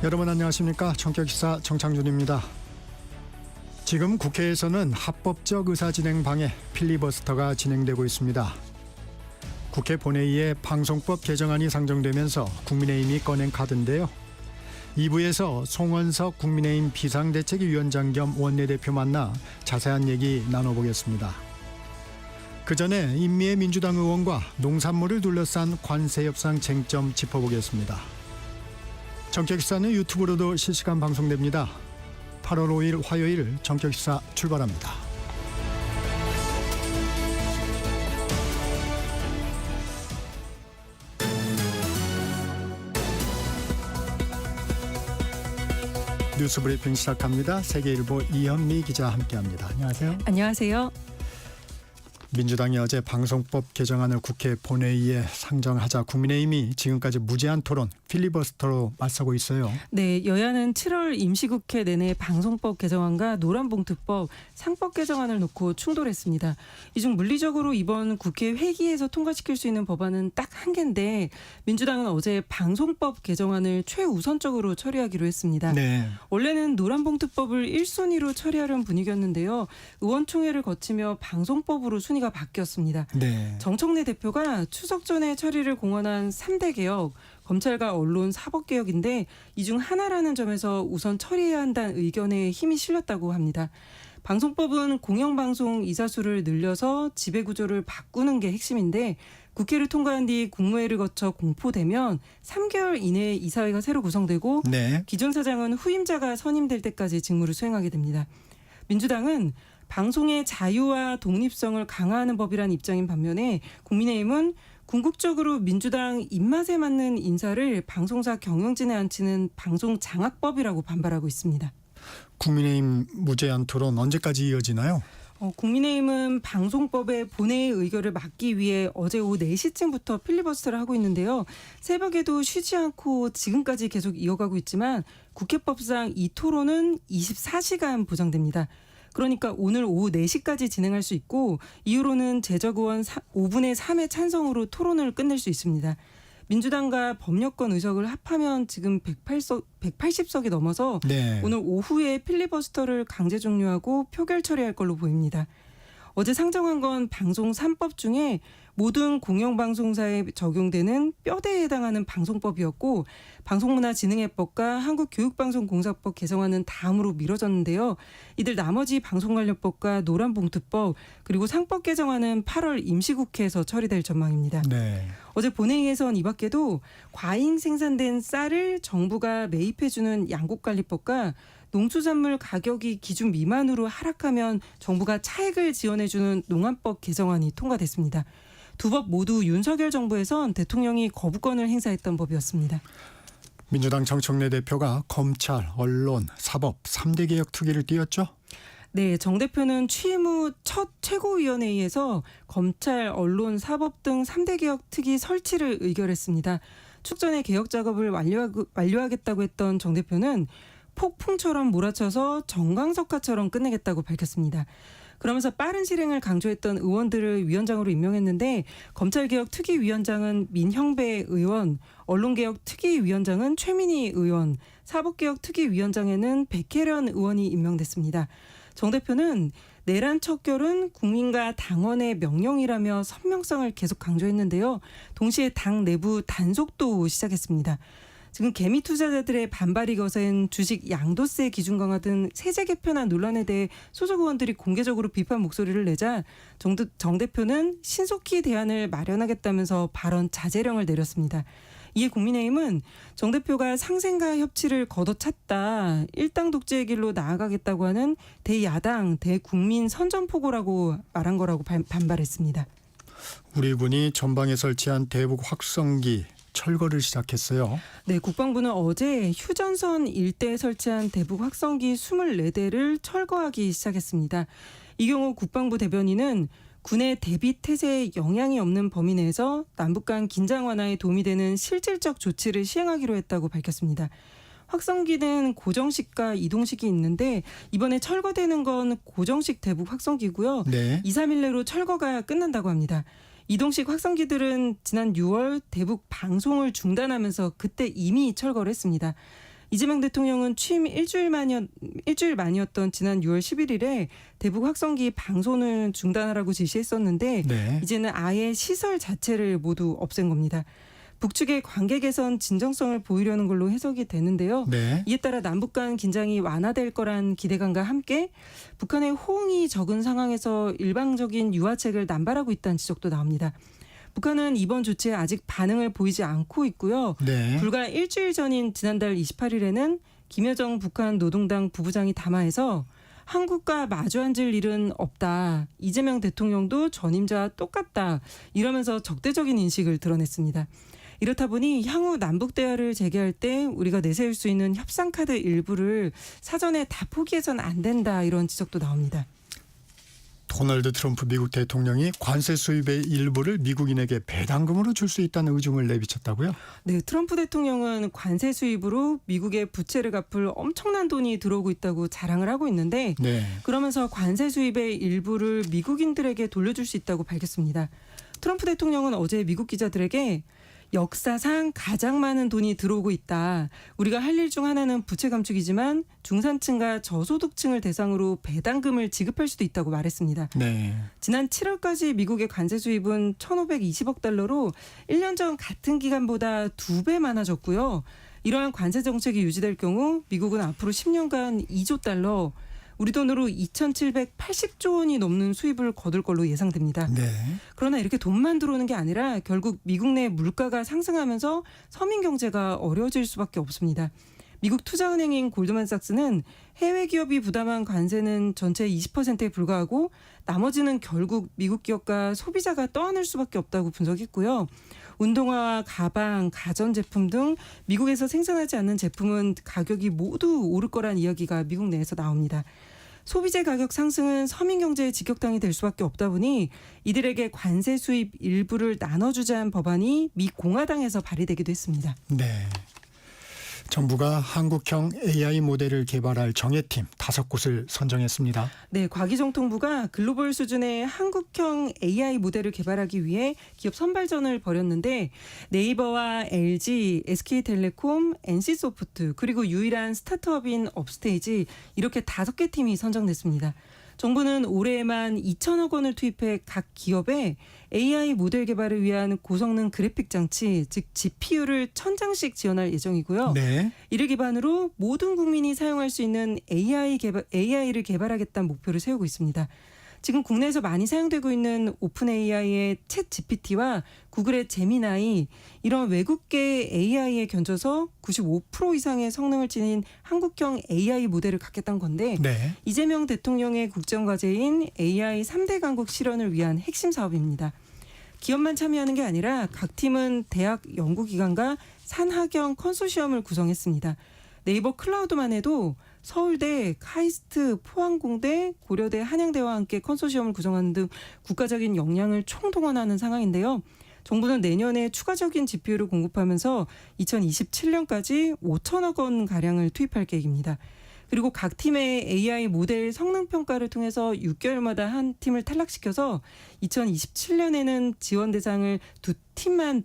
여러분 안녕하십니까? 정격기사 정창준입니다. 지금 국회에서는 합법적 의사진행 방해 필리버스터가 진행되고 있습니다. 국회 본회의에 방송법 개정안이 상정되면서 국민의힘이 꺼낸 카드인데요. 2부에서 송원석 국민의힘 비상대책위원장 겸 원내대표 만나 자세한 얘기 나눠보겠습니다. 그 전에 인미애 민주당 의원과 농산물을 둘러싼 관세 협상 쟁점 짚어보겠습니다. 정격기사는 유튜브로도 실시간 방송됩니다. 8월 5일 화요일 정격기사 출발합니다. 뉴스브리핑 시작합니다. 세계일보 이현미 기자 함께합니다. 안녕하세요. 안녕하세요. 민주당이 어제 방송법 개정안을 국회 본회의에 상정하자 국민의힘이 지금까지 무제한 토론 필리버스터로 맞서고 있어요. 네, 여야는 7월 임시국회 내내 방송법 개정안과 노란봉투법, 상법 개정안을 놓고 충돌했습니다. 이 중 물리적으로 이번 국회 회기에서 통과시킬 수 있는 법안은 딱 한 개인데 민주당은 어제 방송법 개정안을 최우선적으로 처리하기로 했습니다. 네. 원래는 노란봉투법을 1순위로 처리하려는 분위기였는데요. 의원총회를 거치며 방송법으로 순위가 바뀌었습니다. 네. 정청래 대표가 추석 전에 처리를 공언한 3대 개혁, 검찰과 언론 사법개혁인데 이 중 하나라는 점에서 우선 처리해야 한다는 의견에 힘이 실렸다고 합니다. 방송법은 공영방송 이사수를 늘려서 지배구조를 바꾸는 게 핵심인데 국회를 통과한 뒤 국무회의를 거쳐 공포되면 3개월 이내에 이사회가 새로 구성되고 네. 기존 사장은 후임자가 선임될 때까지 직무를 수행하게 됩니다. 민주당은 방송의 자유와 독립성을 강화하는 법이라는 입장인 반면에 국민의힘은 궁극적으로 민주당 입맛에 맞는 인사를 방송사 경영진에 앉히는 방송장악법이라고 반발하고 있습니다. 국민의힘 무제한 토론 언제까지 이어지나요? 국민의힘은 방송법의 본회의 의결을 막기 위해 어제 오후 4시쯤부터 필리버스터를 하고 있는데요. 새벽에도 쉬지 않고 지금까지 계속 이어가고 있지만 국회법상 이 토론은 24시간 보장됩니다. 그러니까 오늘 오후 4시까지 진행할 수 있고 이후로는 제적의원 5분의 3의 찬성으로 토론을 끝낼 수 있습니다. 민주당과 법여권 의석을 합하면 지금 180석이 넘어서 네. 오늘 오후에 필리버스터를 강제 종료하고 표결 처리할 걸로 보입니다. 어제 상정한 건 방송 3법 중에 모든 공영방송사에 적용되는 뼈대에 해당하는 방송법이었고 방송문화진흥회법과 한국교육방송공사법 개정안은 다음으로 미뤄졌는데요. 이들 나머지 방송관련법과 노란봉투법 그리고 상법 개정안은 8월 임시국회에서 처리될 전망입니다. 네. 어제 본회의에선 이 밖에도 과잉 생산된 쌀을 정부가 매입해주는 양곡관리법과 농수산물 가격이 기준 미만으로 하락하면 정부가 차액을 지원해주는 농안법 개정안이 통과됐습니다. 두 법 모두 윤석열 정부에선 대통령이 거부권을 행사했던 법이었습니다. 민주당 정청래 대표가 검찰, 언론, 사법 3대 개혁 투기를 띄웠죠? 네, 정 대표는 취임 후 첫 최고위원회의에서 검찰, 언론, 사법 등 3대 개혁 특위 설치를 의결했습니다. 축전의 개혁 작업을 완료하겠다고 했던 정 대표는 폭풍처럼 몰아쳐서 정광석화처럼 끝내겠다고 밝혔습니다. 그러면서 빠른 실행을 강조했던 의원들을 위원장으로 임명했는데 검찰개혁 특위위원장은 민형배 의원, 언론개혁 특위위원장은 최민희 의원, 사법개혁 특위위원장에는 백혜련 의원이 임명됐습니다. 정 대표는 내란 척결은 국민과 당원의 명령이라며 선명성을 계속 강조했는데요. 동시에 당 내부 단속도 시작했습니다. 지금 개미 투자자들의 반발이 거센 주식 양도세 기준 강화 등 세제 개편안 논란에 대해 소속 의원들이 공개적으로 비판 목소리를 내자 정 대표는 신속히 대안을 마련하겠다면서 발언 자제령을 내렸습니다. 이에 국민의힘은 정 대표가 상생과 협치를 걷어찼다. 일당 독재의 길로 나아가겠다고 하는 대야당, 대국민 선전포고라고 말한 거라고 반발했습니다. 우리 군이 전방에 설치한 대북 확성기 철거를 시작했어요. 네, 국방부는 어제 휴전선 일대에 설치한 대북 확성기 24대를 철거하기 시작했습니다. 이 경우 국방부 대변인은 군의 대비 태세에 영향이 없는 범위 내에서 남북 간 긴장 완화에 도움이 되는 실질적 조치를 시행하기로 했다고 밝혔습니다. 확성기는 고정식과 이동식이 있는데 이번에 철거되는 건 고정식 대북 확성기고요. 네. 2, 3일 내로 철거가 끝난다고 합니다. 이동식 확성기들은 지난 6월 대북 방송을 중단하면서 그때 이미 철거를 했습니다. 이재명 대통령은 취임 일주일 만이었던 지난 6월 11일에 대북 확성기 방송을 중단하라고 지시했었는데 네. 이제는 아예 시설 자체를 모두 없앤 겁니다. 북측의 관계 개선 진정성을 보이려는 걸로 해석이 되는데요. 네. 이에 따라 남북 간 긴장이 완화될 거란 기대감과 함께 북한의 호응이 적은 상황에서 일방적인 유화책을 남발하고 있다는 지적도 나옵니다. 북한은 이번 조치에 아직 반응을 보이지 않고 있고요. 네. 불과 일주일 전인 지난달 28일에는 김여정 북한 노동당 부부장이 담화에서 한국과 마주 앉을 일은 없다. 이재명 대통령도 전임자와 똑같다. 이러면서 적대적인 인식을 드러냈습니다. 이렇다 보니 향후 남북 대화를 재개할 때 우리가 내세울 수 있는 협상 카드 일부를 사전에 다 포기해서는 안 된다. 이런 지적도 나옵니다. 도널드 트럼프 미국 대통령이 관세 수입의 일부를 미국인에게 배당금으로 줄 수 있다는 의중을 내비쳤다고요? 네, 트럼프 대통령은 관세 수입으로 미국의 부채를 갚을 엄청난 돈이 들어오고 있다고 자랑을 하고 있는데 네. 그러면서 관세 수입의 일부를 미국인들에게 돌려줄 수 있다고 밝혔습니다. 트럼프 대통령은 어제 미국 기자들에게 역사상 가장 많은 돈이 들어오고 있다. 우리가 할 일 중 하나는 부채 감축이지만 중산층과 저소득층을 대상으로 배당금을 지급할 수도 있다고 말했습니다. 네. 지난 7월까지 미국의 관세 수입은 1,520억 달러로 1년 전 같은 기간보다 2배 많아졌고요. 이러한 관세 정책이 유지될 경우 미국은 앞으로 10년간 2조 달러, 우리 돈으로 2,780조 원이 넘는 수입을 거둘 걸로 예상됩니다. 네. 그러나 이렇게 돈만 들어오는 게 아니라 결국 미국 내 물가가 상승하면서 서민 경제가 어려워질 수밖에 없습니다. 미국 투자은행인 골드만삭스는 해외 기업이 부담한 관세는 전체의 20%에 불과하고 나머지는 결국 미국 기업과 소비자가 떠안을 수밖에 없다고 분석했고요. 운동화와 가방, 가전제품 등 미국에서 생산하지 않는 제품은 가격이 모두 오를 거란 이야기가 미국 내에서 나옵니다. 소비재 가격 상승은 서민 경제의 직격탄이 될 수밖에 없다 보니 이들에게 관세 수입 일부를 나눠주자는 법안이 미 공화당에서 발의되기도 했습니다. 네. 정부가 한국형 AI 모델을 개발할 정예팀 5곳을 선정했습니다. 네, 과기정통부가 글로벌 수준의 한국형 AI 모델을 개발하기 위해 기업 선발전을 벌였는데 네이버와 LG, SK텔레콤, NC소프트 그리고 유일한 스타트업인 업스테이지 이렇게 5개 팀이 선정됐습니다. 정부는 올해에만 2천억 원을 투입해 각 기업에 AI 모델 개발을 위한 고성능 그래픽 장치, 즉 GPU를 1,000장씩 지원할 예정이고요. 네. 이를 기반으로 모든 국민이 사용할 수 있는 AI를 개발하겠다는 목표를 세우고 있습니다. 지금 국내에서 많이 사용되고 있는 오픈 AI의 챗 GPT와 구글의 제미나이 이런 외국계 AI에 견줘서 95% 이상의 성능을 지닌 한국형 AI 모델을 갖겠다는 건데 네. 이재명 대통령의 국정과제인 AI 3대 강국 실현을 위한 핵심 사업입니다. 기업만 참여하는 게 아니라 각 팀은 대학 연구기관과 산학형 컨소시엄을 구성했습니다. 네이버 클라우드만 해도 서울대, 카이스트, 포항공대, 고려대, 한양대와 함께 컨소시엄을 구성하는 등 국가적인 역량을 총동원하는 상황인데요. 정부는 내년에 추가적인 GPU를 공급하면서 2027년까지 5천억 원 가량을 투입할 계획입니다. 그리고 각 팀의 AI 모델 성능 평가를 통해서 6개월마다 한 팀을 탈락시켜서 2027년에는 지원 대상을 두 팀만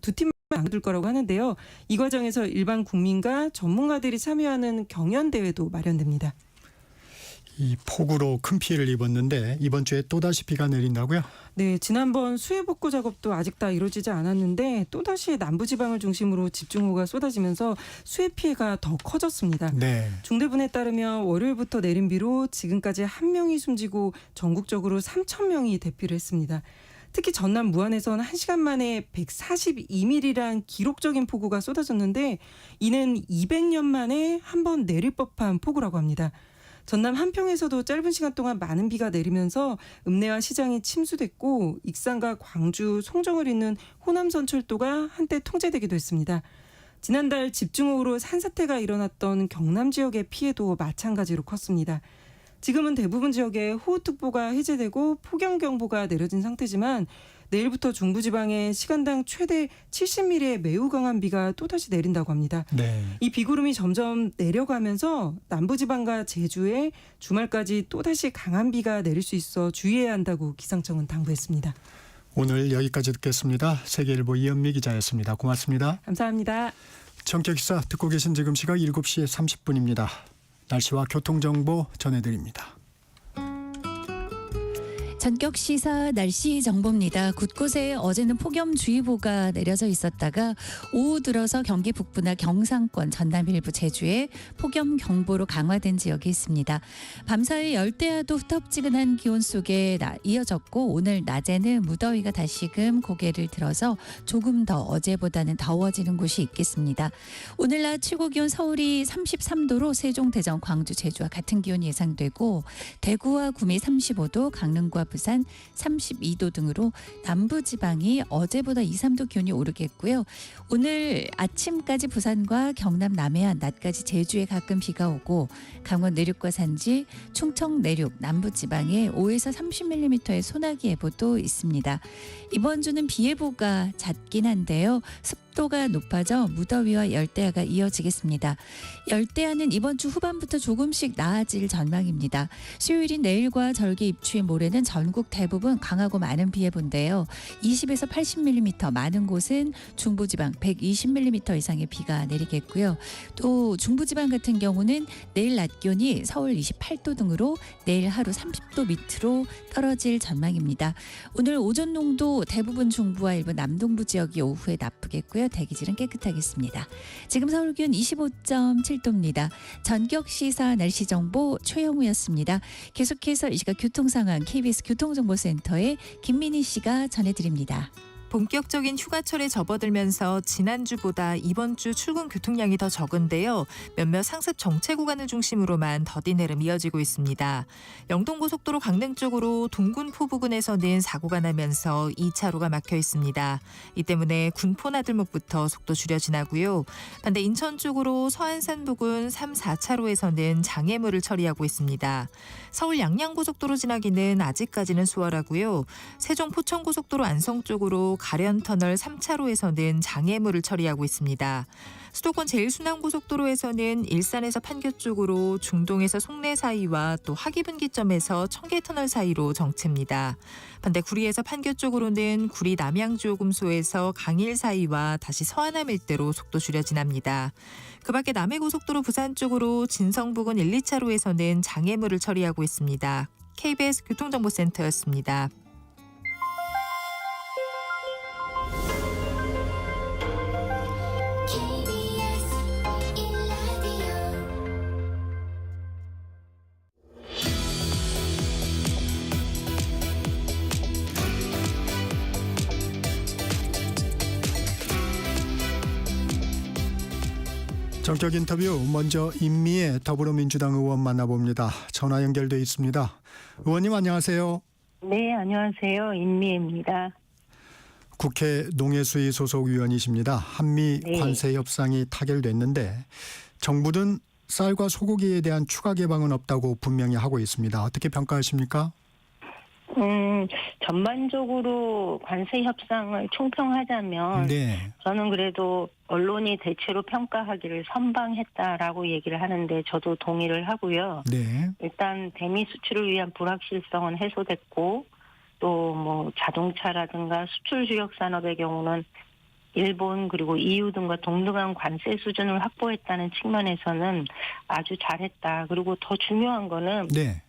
나눠둘 거라고 하는데요. 이 과정에서 일반 국민과 전문가들이 참여하는 경연 대회도 마련됩니다. 이 폭우로 큰 피해를 입었는데 이번 주에 또다시 비가 내린다고요? 네, 지난번 수해 복구 작업도 아직 다 이루어지지 않았는데 또다시 남부지방을 중심으로 집중호우가 쏟아지면서 수해 피해가 더 커졌습니다. 네. 중대본에 따르면 월요일부터 내린 비로 지금까지 1명이 숨지고 전국적으로 3,000명이 대피를 했습니다. 특히 전남 무안에서는 1시간 만에 142mm란 기록적인 폭우가 쏟아졌는데 이는 200년 만에 한 번 내릴 법한 폭우라고 합니다. 전남 한평에서도 짧은 시간 동안 많은 비가 내리면서 읍내와 시장이 침수됐고 익산과 광주, 송정을 잇는 호남선철도가 한때 통제되기도 했습니다. 지난달 집중호우로 산사태가 일어났던 경남 지역의 피해도 마찬가지로 컸습니다. 지금은 대부분 지역에 호우특보가 해제되고 폭염경보가 내려진 상태지만 내일부터 중부지방에 시간당 최대 70mm의 매우 강한 비가 또다시 내린다고 합니다. 네. 이 비구름이 점점 내려가면서 남부지방과 제주에 주말까지 또다시 강한 비가 내릴 수 있어 주의해야 한다고 기상청은 당부했습니다. 오늘 여기까지 듣겠습니다. 세계일보 이현미 기자였습니다. 고맙습니다. 감사합니다. 전격기사 듣고 계신 지금 시각 7시 30분입니다. 날씨와 교통정보 전해드립니다. 전격 시사 날씨 정보입니다. 곳곳에 어제는 폭염주의보가 내려져 있었다가 오후 들어서 경기 북부나 경상권, 전남 일부, 제주에 폭염 경보로 강화된 지역이 있습니다. 밤사이 열대야도 후텁지근한 기온 속에 이어졌고 오늘 낮에는 무더위가 다시금 고개를 들어서 조금 더 어제보다는 더워지는 곳이 있겠습니다. 오늘 낮 최고 기온 서울이 33도로 세종, 대전, 광주, 제주와 같은 기온이 예상되고 대구와 구미 35도, 강릉과 부산 32도 등으로 남부지방이 어제보다 2, 3도 기온이 오르겠고요. 오늘 아침까지 부산과 경남 남해안, 낮까지 제주에 가끔 비가 오고 강원 내륙과 산지, 충청 내륙, 남부지방에 5에서 30mm의 소나기 예보도 있습니다. 이번 주는 비 예보가 잦긴 한데요. 습도가 높아져 무더위와 열대야가 이어지겠습니다. 열대야는 이번 주 후반부터 조금씩 나아질 전망입니다. 수요일인 내일과 절기 입추의 모레는 전국 대부분 강하고 많은 비 예보인데요. 20에서 80mm, 많은 곳은 중부지방 120mm 이상의 비가 내리겠고요. 또 중부지방 같은 경우는 내일 낮 기온이 서울 28도 등으로 내일 하루 30도 밑으로 떨어질 전망입니다. 오늘 오전 농도 대부분 중부와 일부 남동부 지역이 오후에 나쁘겠고요. 대기질은 깨끗하겠습니다. 지금 서울 기온 25.7도입니다. 전격시사 날씨정보 최영우였습니다. 계속해서 이 시각 교통상황 KBS 교통정보센터의 김민희 씨가 전해드립니다. 본격적인 휴가철에 접어들면서 지난주보다 이번 주 출근 교통량이 더 적은데요. 몇몇 상습 정체 구간을 중심으로만 더딘 흐름 이어지고 있습니다. 영동고속도로 강릉 쪽으로 동군포 부근에서는 사고가 나면서 2차로가 막혀 있습니다. 이 때문에 군포 나들목부터 속도 줄여 지나고요. 반대 인천 쪽으로 서안산 부근 3, 4차로에서는 장애물을 처리하고 있습니다. 서울 양양고속도로 지나기는 아직까지는 수월하고요. 세종 포천고속도로 안성 쪽으로 가련터널 3차로에서는 장애물을 처리하고 있습니다. 수도권 제1순환고속도로에서는 일산에서 판교 쪽으로 중동에서 송내 사이와 또 하기분기점에서 청계터널 사이로 정체입니다. 반대 구리에서 판교 쪽으로는 구리 남양주요금소에서 강일 사이와 다시 서안암 일대로 속도 줄여 지납니다. 그 밖에 남해고속도로 부산 쪽으로 진성 부근 1, 2차로에서는 장애물을 처리하고 있습니다. KBS 교통정보센터였습니다. 전격 인터뷰 먼저 임미애 더불어민주당 의원 만나봅니다. 전화 연결돼 있습니다. 의원님 안녕하세요. 네, 안녕하세요. 임미애입니다. 국회 농해수위 소속 위원이십니다. 한미 네. 관세 협상이 타결됐는데 정부는 쌀과 소고기에 대한 추가 개방은 없다고 분명히 하고 있습니다. 어떻게 평가하십니까? 전반적으로 관세 협상을 총평하자면 네. 저는 그래도 언론이 대체로 평가하기를 선방했다라고 얘기를 하는데 저도 동의를 하고요. 네. 일단 대미 수출을 위한 불확실성은 해소됐고 또 뭐 자동차라든가 수출 주력 산업의 경우는 일본 그리고 EU 등과 동등한 관세 수준을 확보했다는 측면에서는 아주 잘했다. 그리고 더 중요한 거는 네.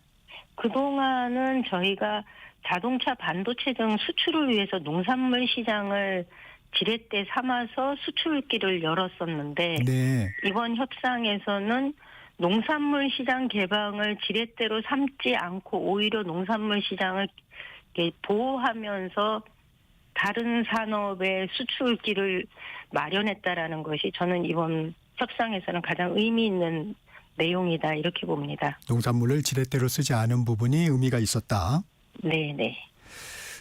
그동안은 저희가 자동차, 반도체 등 수출을 위해서 농산물 시장을 지렛대 삼아서 수출길을 열었었는데 네. 이번 협상에서는 농산물 시장 개방을 지렛대로 삼지 않고 오히려 농산물 시장을 이렇게 보호하면서 다른 산업의 수출길을 마련했다라는 것이 저는 이번 협상에서는 가장 의미 있는 내용이다 이렇게 봅니다. 농산물을 지렛대로 쓰지 않은 부분이 의미가 있었다. 네.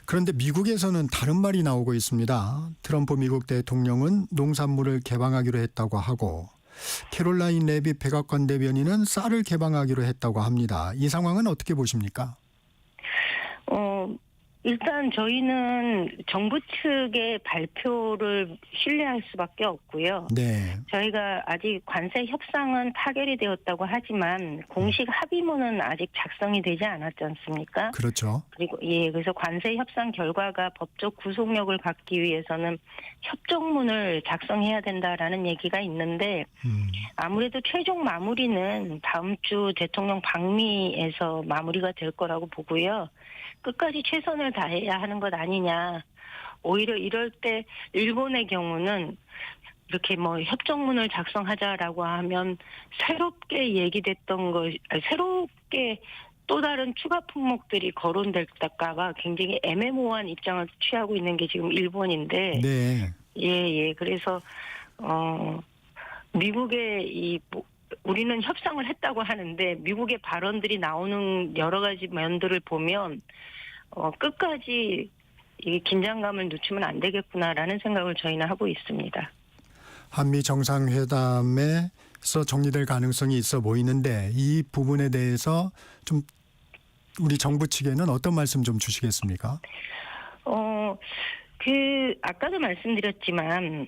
그런데 미국에서는 다른 말이 나오고 있습니다. 트럼프 미국 대통령은 농산물을 개방하기로 했다고 하고 캐롤라인 레비 백악관 대변인은 쌀을 개방하기로 했다고 합니다. 이 상황은 어떻게 보십니까? 일단 저희는 정부 측의 발표를 신뢰할 수밖에 없고요. 네. 저희가 아직 관세 협상은 타결이 되었다고 하지만 공식 합의문은 아직 작성이 되지 않았지 않습니까? 그렇죠. 그리고 그래서 관세 협상 결과가 법적 구속력을 갖기 위해서는 협정문을 작성해야 된다라는 얘기가 있는데 아무래도 최종 마무리는 다음 주 대통령 방미에서 마무리가 될 거라고 보고요. 끝까지 최선을 다해야 하는 것 아니냐. 오히려 이럴 때 일본의 경우는 이렇게 뭐 협정문을 작성하자라고 하면 새롭게 얘기됐던 새롭게 또 다른 추가 품목들이 거론될까 봐 굉장히 애매모호한 입장을 취하고 있는 게 지금 일본인데. 네. 그래서 미국의 우리는 협상을 했다고 하는데 미국의 발언들이 나오는 여러 가지 면들을 보면 끝까지 이 긴장감을 늦추면 안 되겠구나라는 생각을 저희는 하고 있습니다. 한미 정상회담에서 정리될 가능성이 있어 보이는데 이 부분에 대해서 좀 우리 정부 측에는 어떤 말씀 좀 주시겠습니까? 아까도 말씀드렸지만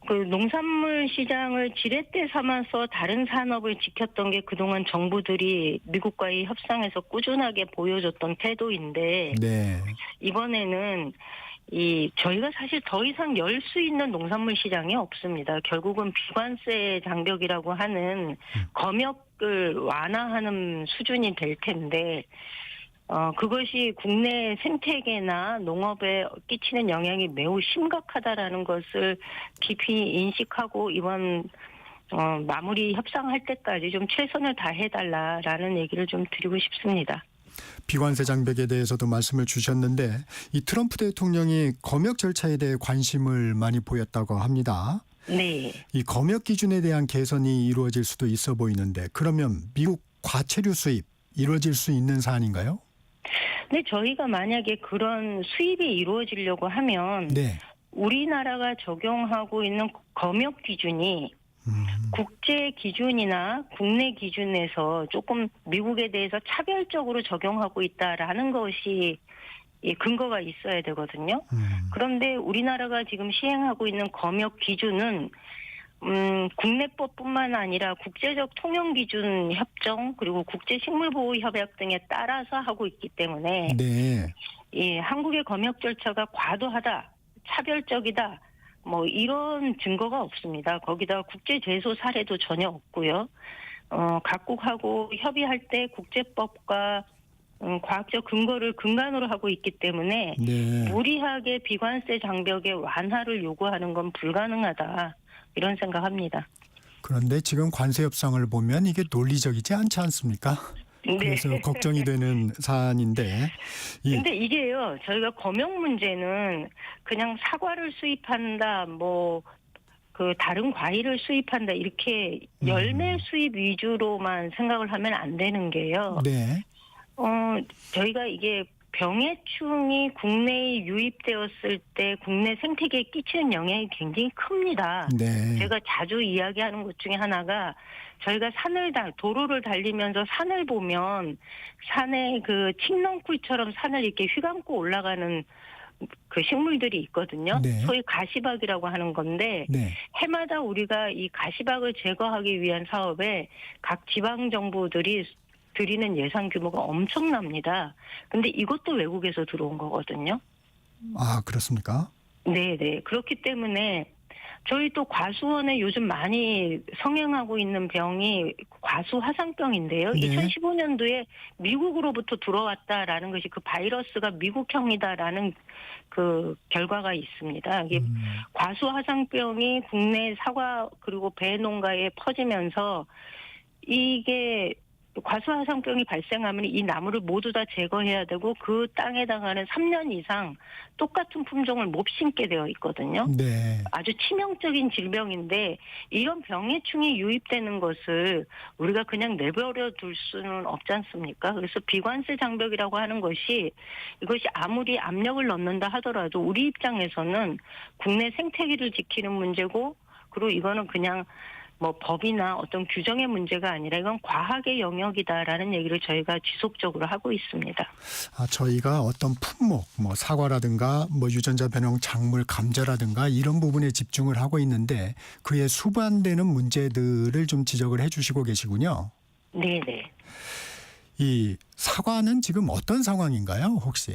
그 농산물 시장을 지렛대 삼아서 다른 산업을 지켰던 게 그동안 정부들이 미국과의 협상에서 꾸준하게 보여줬던 태도인데 네. 이번에는 저희가 사실 더 이상 열 수 있는 농산물 시장이 없습니다. 결국은 비관세 장벽이라고 하는 검역을 완화하는 수준이 될 텐데 그것이 국내 생태계나 농업에 끼치는 영향이 매우 심각하다라는 것을 깊이 인식하고 이번 마무리 협상할 때까지 좀 최선을 다해달라라는 얘기를 좀 드리고 싶습니다. 비관세 장벽에 대해서도 말씀을 주셨는데 이 트럼프 대통령이 검역 절차에 대해 관심을 많이 보였다고 합니다. 네. 이 검역 기준에 대한 개선이 이루어질 수도 있어 보이는데 그러면 미국 과체류 수입 이루어질 수 있는 사안인가요? 네, 저희가 만약에 그런 수입이 이루어지려고 하면 네. 우리나라가 적용하고 있는 검역 기준이 국제 기준이나 국내 기준에서 조금 미국에 대해서 차별적으로 적용하고 있다라는 것이 근거가 있어야 되거든요. 그런데 우리나라가 지금 시행하고 있는 검역 기준은 국내법뿐만 아니라 국제적 통용기준 협정 그리고 국제식물보호협약 등에 따라서 하고 있기 때문에 네. 한국의 검역 절차가 과도하다, 차별적이다, 뭐 이런 증거가 없습니다. 거기다 국제제소 사례도 전혀 없고요. 각국하고 협의할 때 국제법과 과학적 근거를 근간으로 하고 있기 때문에 네. 무리하게 비관세 장벽의 완화를 요구하는 건 불가능하다. 이런 생각합니다. 그런데 지금 관세 협상을 보면 이게 논리적이지 않지 않습니까? 그래서 네. 걱정이 되는 사안인데. 근데 이게요, 저희가 검역 문제는 그냥 사과를 수입한다, 다른 과일을 수입한다, 이렇게 열매 수입 위주로만 생각을 하면 안 되는 게요. 네. 저희가 이게 병해충이 국내에 유입되었을 때 국내 생태계에 끼치는 영향이 굉장히 큽니다. 네. 제가 자주 이야기하는 것 중에 하나가 저희가 도로를 달리면서 산을 보면 산에 그 칡넝쿨처럼 산을 이렇게 휘감고 올라가는 그 식물들이 있거든요. 네. 소위 가시박이라고 하는 건데 네. 해마다 우리가 이 가시박을 제거하기 위한 사업에 각 지방 정부들이 들이는 예산 규모가 엄청납니다. 근데 이것도 외국에서 들어온 거거든요. 아, 그렇습니까? 네네. 그렇기 때문에 저희 또 과수원에 요즘 많이 성행하고 있는 병이 과수화상병인데요. 네. 2015년도에 미국으로부터 들어왔다라는 것이 그 바이러스가 미국형이다라는 그 결과가 있습니다. 이게 과수화상병이 국내 사과 그리고 배 농가에 퍼지면서 이게 과수화상병이 발생하면 이 나무를 모두 다 제거해야 되고 그 땅에 해당하는 3년 이상 똑같은 품종을 못 심게 되어 있거든요. 네. 아주 치명적인 질병인데 이런 병해충이 유입되는 것을 우리가 그냥 내버려 둘 수는 없지 않습니까? 그래서 비관세 장벽이라고 하는 것이 이것이 아무리 압력을 넣는다 하더라도 우리 입장에서는 국내 생태계를 지키는 문제고 그리고 이거는 그냥 뭐 법이나 어떤 규정의 문제가 아니라 이건 과학의 영역이다라는 얘기를 저희가 지속적으로 하고 있습니다. 저희가 어떤 품목, 뭐 사과라든가 뭐 유전자 변형 작물 감자라든가 이런 부분에 집중을 하고 있는데 그에 수반되는 문제들을 좀 지적을 해주시고 계시군요. 네네. 이 사과는 지금 어떤 상황인가요, 혹시?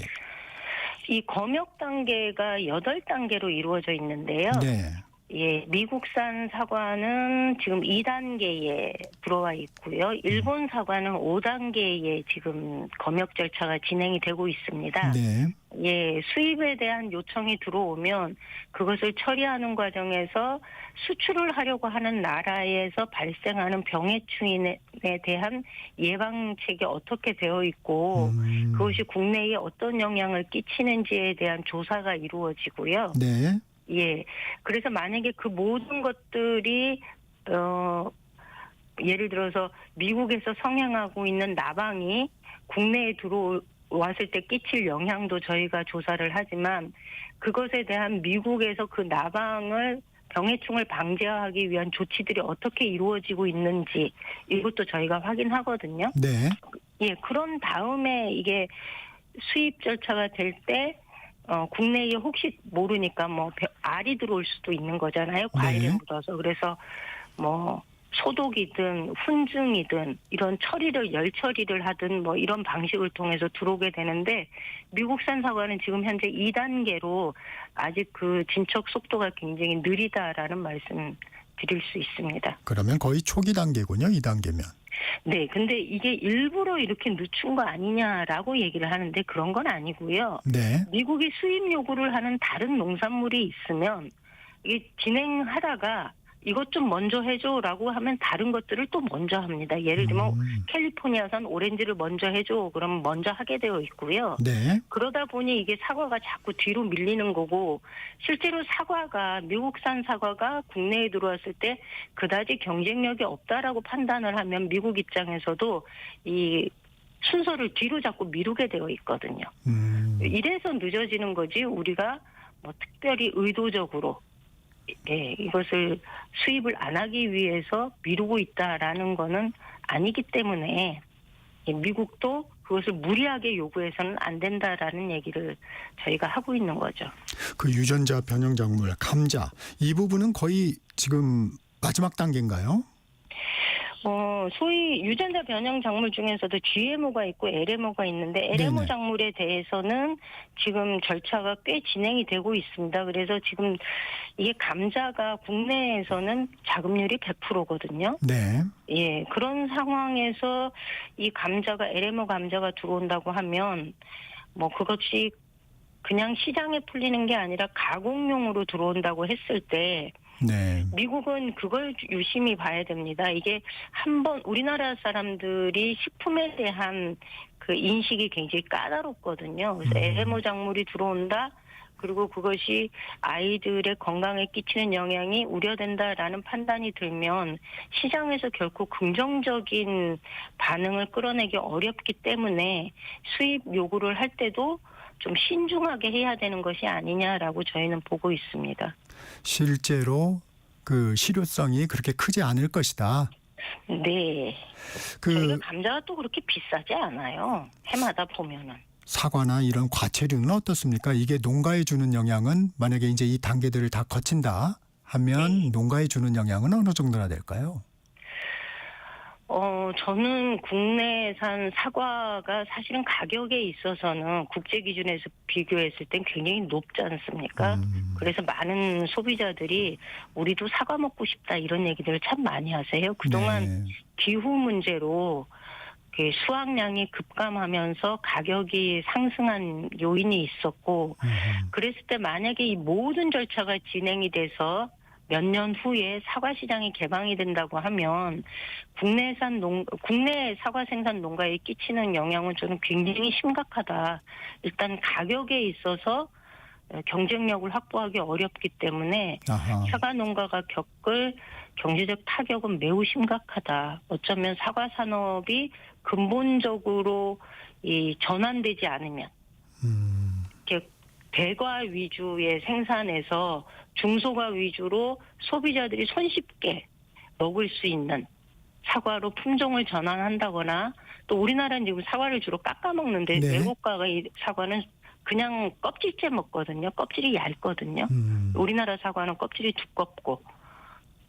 이 검역 단계가 8단계로 이루어져 있는데요. 네. 예, 미국산 사과는 지금 2단계에 들어와 있고요. 일본 사과는 5단계에 지금 검역 절차가 진행이 되고 있습니다. 네. 예, 수입에 대한 요청이 들어오면 그것을 처리하는 과정에서 수출을 하려고 하는 나라에서 발생하는 병해충에 대한 예방책이 어떻게 되어 있고 그것이 국내에 어떤 영향을 끼치는지에 대한 조사가 이루어지고요. 네. 예. 그래서 만약에 그 모든 것들이 예를 들어서 미국에서 성행하고 있는 나방이 국내에 들어왔을 때 끼칠 영향도 저희가 조사를 하지만 그것에 대한 미국에서 그 나방을 병해충을 방지하기 위한 조치들이 어떻게 이루어지고 있는지 이것도 저희가 확인하거든요. 네. 예. 그런 다음에 이게 수입 절차가 될때 국내에 혹시 모르니까 뭐 알이 들어올 수도 있는 거잖아요. 과일에 네. 묻어서. 그래서 뭐 소독이든 훈증이든 이런 열 처리를 하든 뭐 이런 방식을 통해서 들어오게 되는데 미국산 사과는 지금 현재 2단계로 아직 그 진척 속도가 굉장히 느리다라는 말씀 드릴 수 있습니다. 그러면 거의 초기 단계군요, 2단계면. 네, 근데 이게 일부러 이렇게 늦춘 거 아니냐라고 얘기를 하는데 그런 건 아니고요. 네. 미국이 수입 요구를 하는 다른 농산물이 있으면 이게 진행하다가 이것 좀 먼저 해줘라고 하면 다른 것들을 또 먼저 합니다. 예를 들면 캘리포니아산 오렌지를 먼저 해줘 그러면 먼저 하게 되어 있고요. 네. 그러다 보니 이게 사과가 자꾸 뒤로 밀리는 거고 실제로 사과가 미국산 사과가 국내에 들어왔을 때 그다지 경쟁력이 없다라고 판단을 하면 미국 입장에서도 이 순서를 뒤로 자꾸 미루게 되어 있거든요. 이래서 늦어지는 거지 우리가 뭐 특별히 의도적으로 예, 이것을 수입을 안 하기 위해서 미루고 있다라는 거는 아니기 때문에 미국도 그것을 무리하게 요구해서는 안 된다라는 얘기를 저희가 하고 있는 거죠. 그 유전자 변형 작물 감자 이 부분은 거의 지금 마지막 단계인가요? 소위 유전자 변형 작물 중에서도 GMO가 있고 LMO가 있는데 LMO 네네. 작물에 대해서는 지금 절차가 꽤 진행이 되고 있습니다. 그래서 지금 이게 감자가 국내에서는 자급률이 100%거든요. 네. 예, 그런 상황에서 이 감자가 LMO 감자가 들어온다고 하면 뭐 그것이 그냥 시장에 풀리는 게 아니라 가공용으로 들어온다고 했을 때 네. 미국은 그걸 유심히 봐야 됩니다. 이게 한번 우리나라 사람들이 식품에 대한 그 인식이 굉장히 까다롭거든요. 그래서 LMO 작물이 들어온다. 그리고 그것이 아이들의 건강에 끼치는 영향이 우려된다라는 판단이 들면 시장에서 결코 긍정적인 반응을 끌어내기 어렵기 때문에 수입 요구를 할 때도 좀 신중하게 해야 되는 것이 아니냐라고 저희는 보고 있습니다. 실제로 그 실효성이 그렇게 크지 않을 것이다. 네. 저희가 감자가 또 그렇게 비싸지 않아요. 해마다 보면은. 사과나 이런 과채류는 어떻습니까? 이게 농가에 주는 영향은 만약에 이제 이 단계들을 다 거친다 하면 농가에 주는 영향은 어느 정도나 될까요? 저는 국내산 사과가 사실은 가격에 있어서는 국제 기준에서 비교했을 땐 굉장히 높지 않습니까? 그래서 많은 소비자들이 우리도 사과 먹고 싶다 이런 얘기들을 참 많이 하세요. 그동안 네. 기후 문제로 수확량이 급감하면서 가격이 상승한 요인이 있었고 그랬을 때 만약에 이 모든 절차가 진행이 돼서 몇 년 후에 사과 시장이 개방이 된다고 하면 국내 사과 생산 농가에 끼치는 영향은 저는 굉장히 심각하다. 일단 가격에 있어서 경쟁력을 확보하기 어렵기 때문에 아하. 사과 농가가 겪을 경제적 타격은 매우 심각하다. 어쩌면 사과 산업이 근본적으로 전환되지 않으면 이렇게 대과 위주의 생산에서 중소가 위주로 소비자들이 손쉽게 먹을 수 있는 사과로 품종을 전환한다거나, 또 우리나라는 지금 사과를 주로 깎아 먹는데 네. 외국가가 이 사과는 그냥 껍질째 먹거든요. 껍질이 얇거든요. 우리나라 사과는 껍질이 두껍고.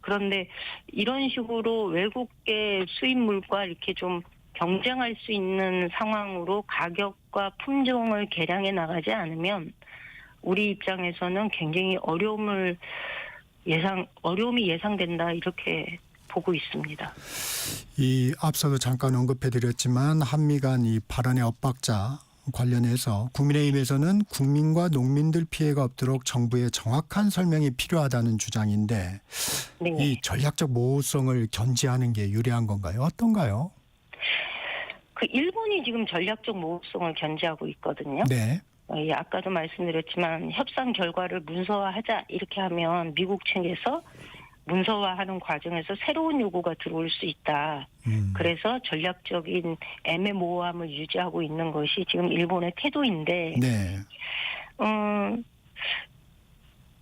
그런데 이런 식으로 외국계 수입물과 이렇게 좀 경쟁할 수 있는 상황으로 가격과 품종을 개량해 나가지 않으면 우리 입장에서는 굉장히 어려움이 예상된다, 이렇게 보고 있습니다. 이 앞서도 잠깐 언급해드렸지만 한미 간 이 발언의 엇박자 관련해서 국민의힘에서는 국민과 농민들 피해가 없도록 정부의 정확한 설명이 필요하다는 주장인데 네. 이 전략적 모호성을 견지하는 게 유리한 건가요? 어떤가요? 그 일본이 지금 전략적 모호성을 견지하고 있거든요. 네. 예, 아까도 말씀드렸지만 협상 결과를 문서화하자 이렇게 하면 미국 측에서 문서화하는 과정에서 새로운 요구가 들어올 수 있다. 그래서 전략적인 애매모호함을 유지하고 있는 것이 지금 일본의 태도인데, 네.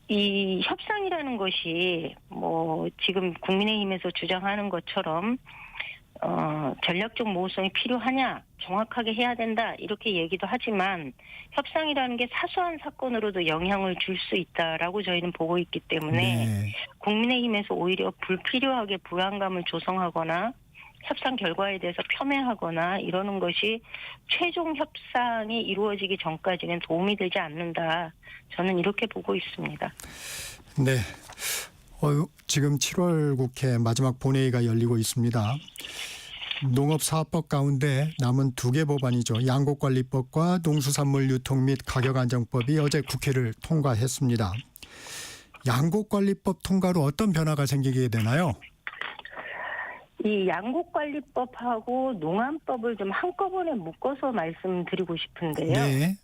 이 협상이라는 것이 뭐 지금 국민의힘에서 주장하는 것처럼 전략적 모호성이 필요하냐, 정확하게 해야 된다, 이렇게 얘기도 하지만 협상이라는 게 사소한 사건으로도 영향을 줄 수 있다라고 저희는 보고 있기 때문에 네. 국민의힘에서 오히려 불필요하게 불안감을 조성하거나 협상 결과에 대해서 폄훼하거나 이러는 것이 최종 협상이 이루어지기 전까지는 도움이 되지 않는다. 저는 이렇게 보고 있습니다. 네. 지금 7월 국회 마지막 본회의가 열리고 있습니다. 농업사업법 가운데 남은 2개 법안이죠. 양곡관리법과 농수산물 유통 및 가격안정법이 어제 국회를 통과했습니다. 양곡관리법 통과로 어떤 변화가 생기게 되나요? 이 양곡관리법하고 농안법을 좀 한꺼번에 묶어서 말씀드리고 싶은데요. 네.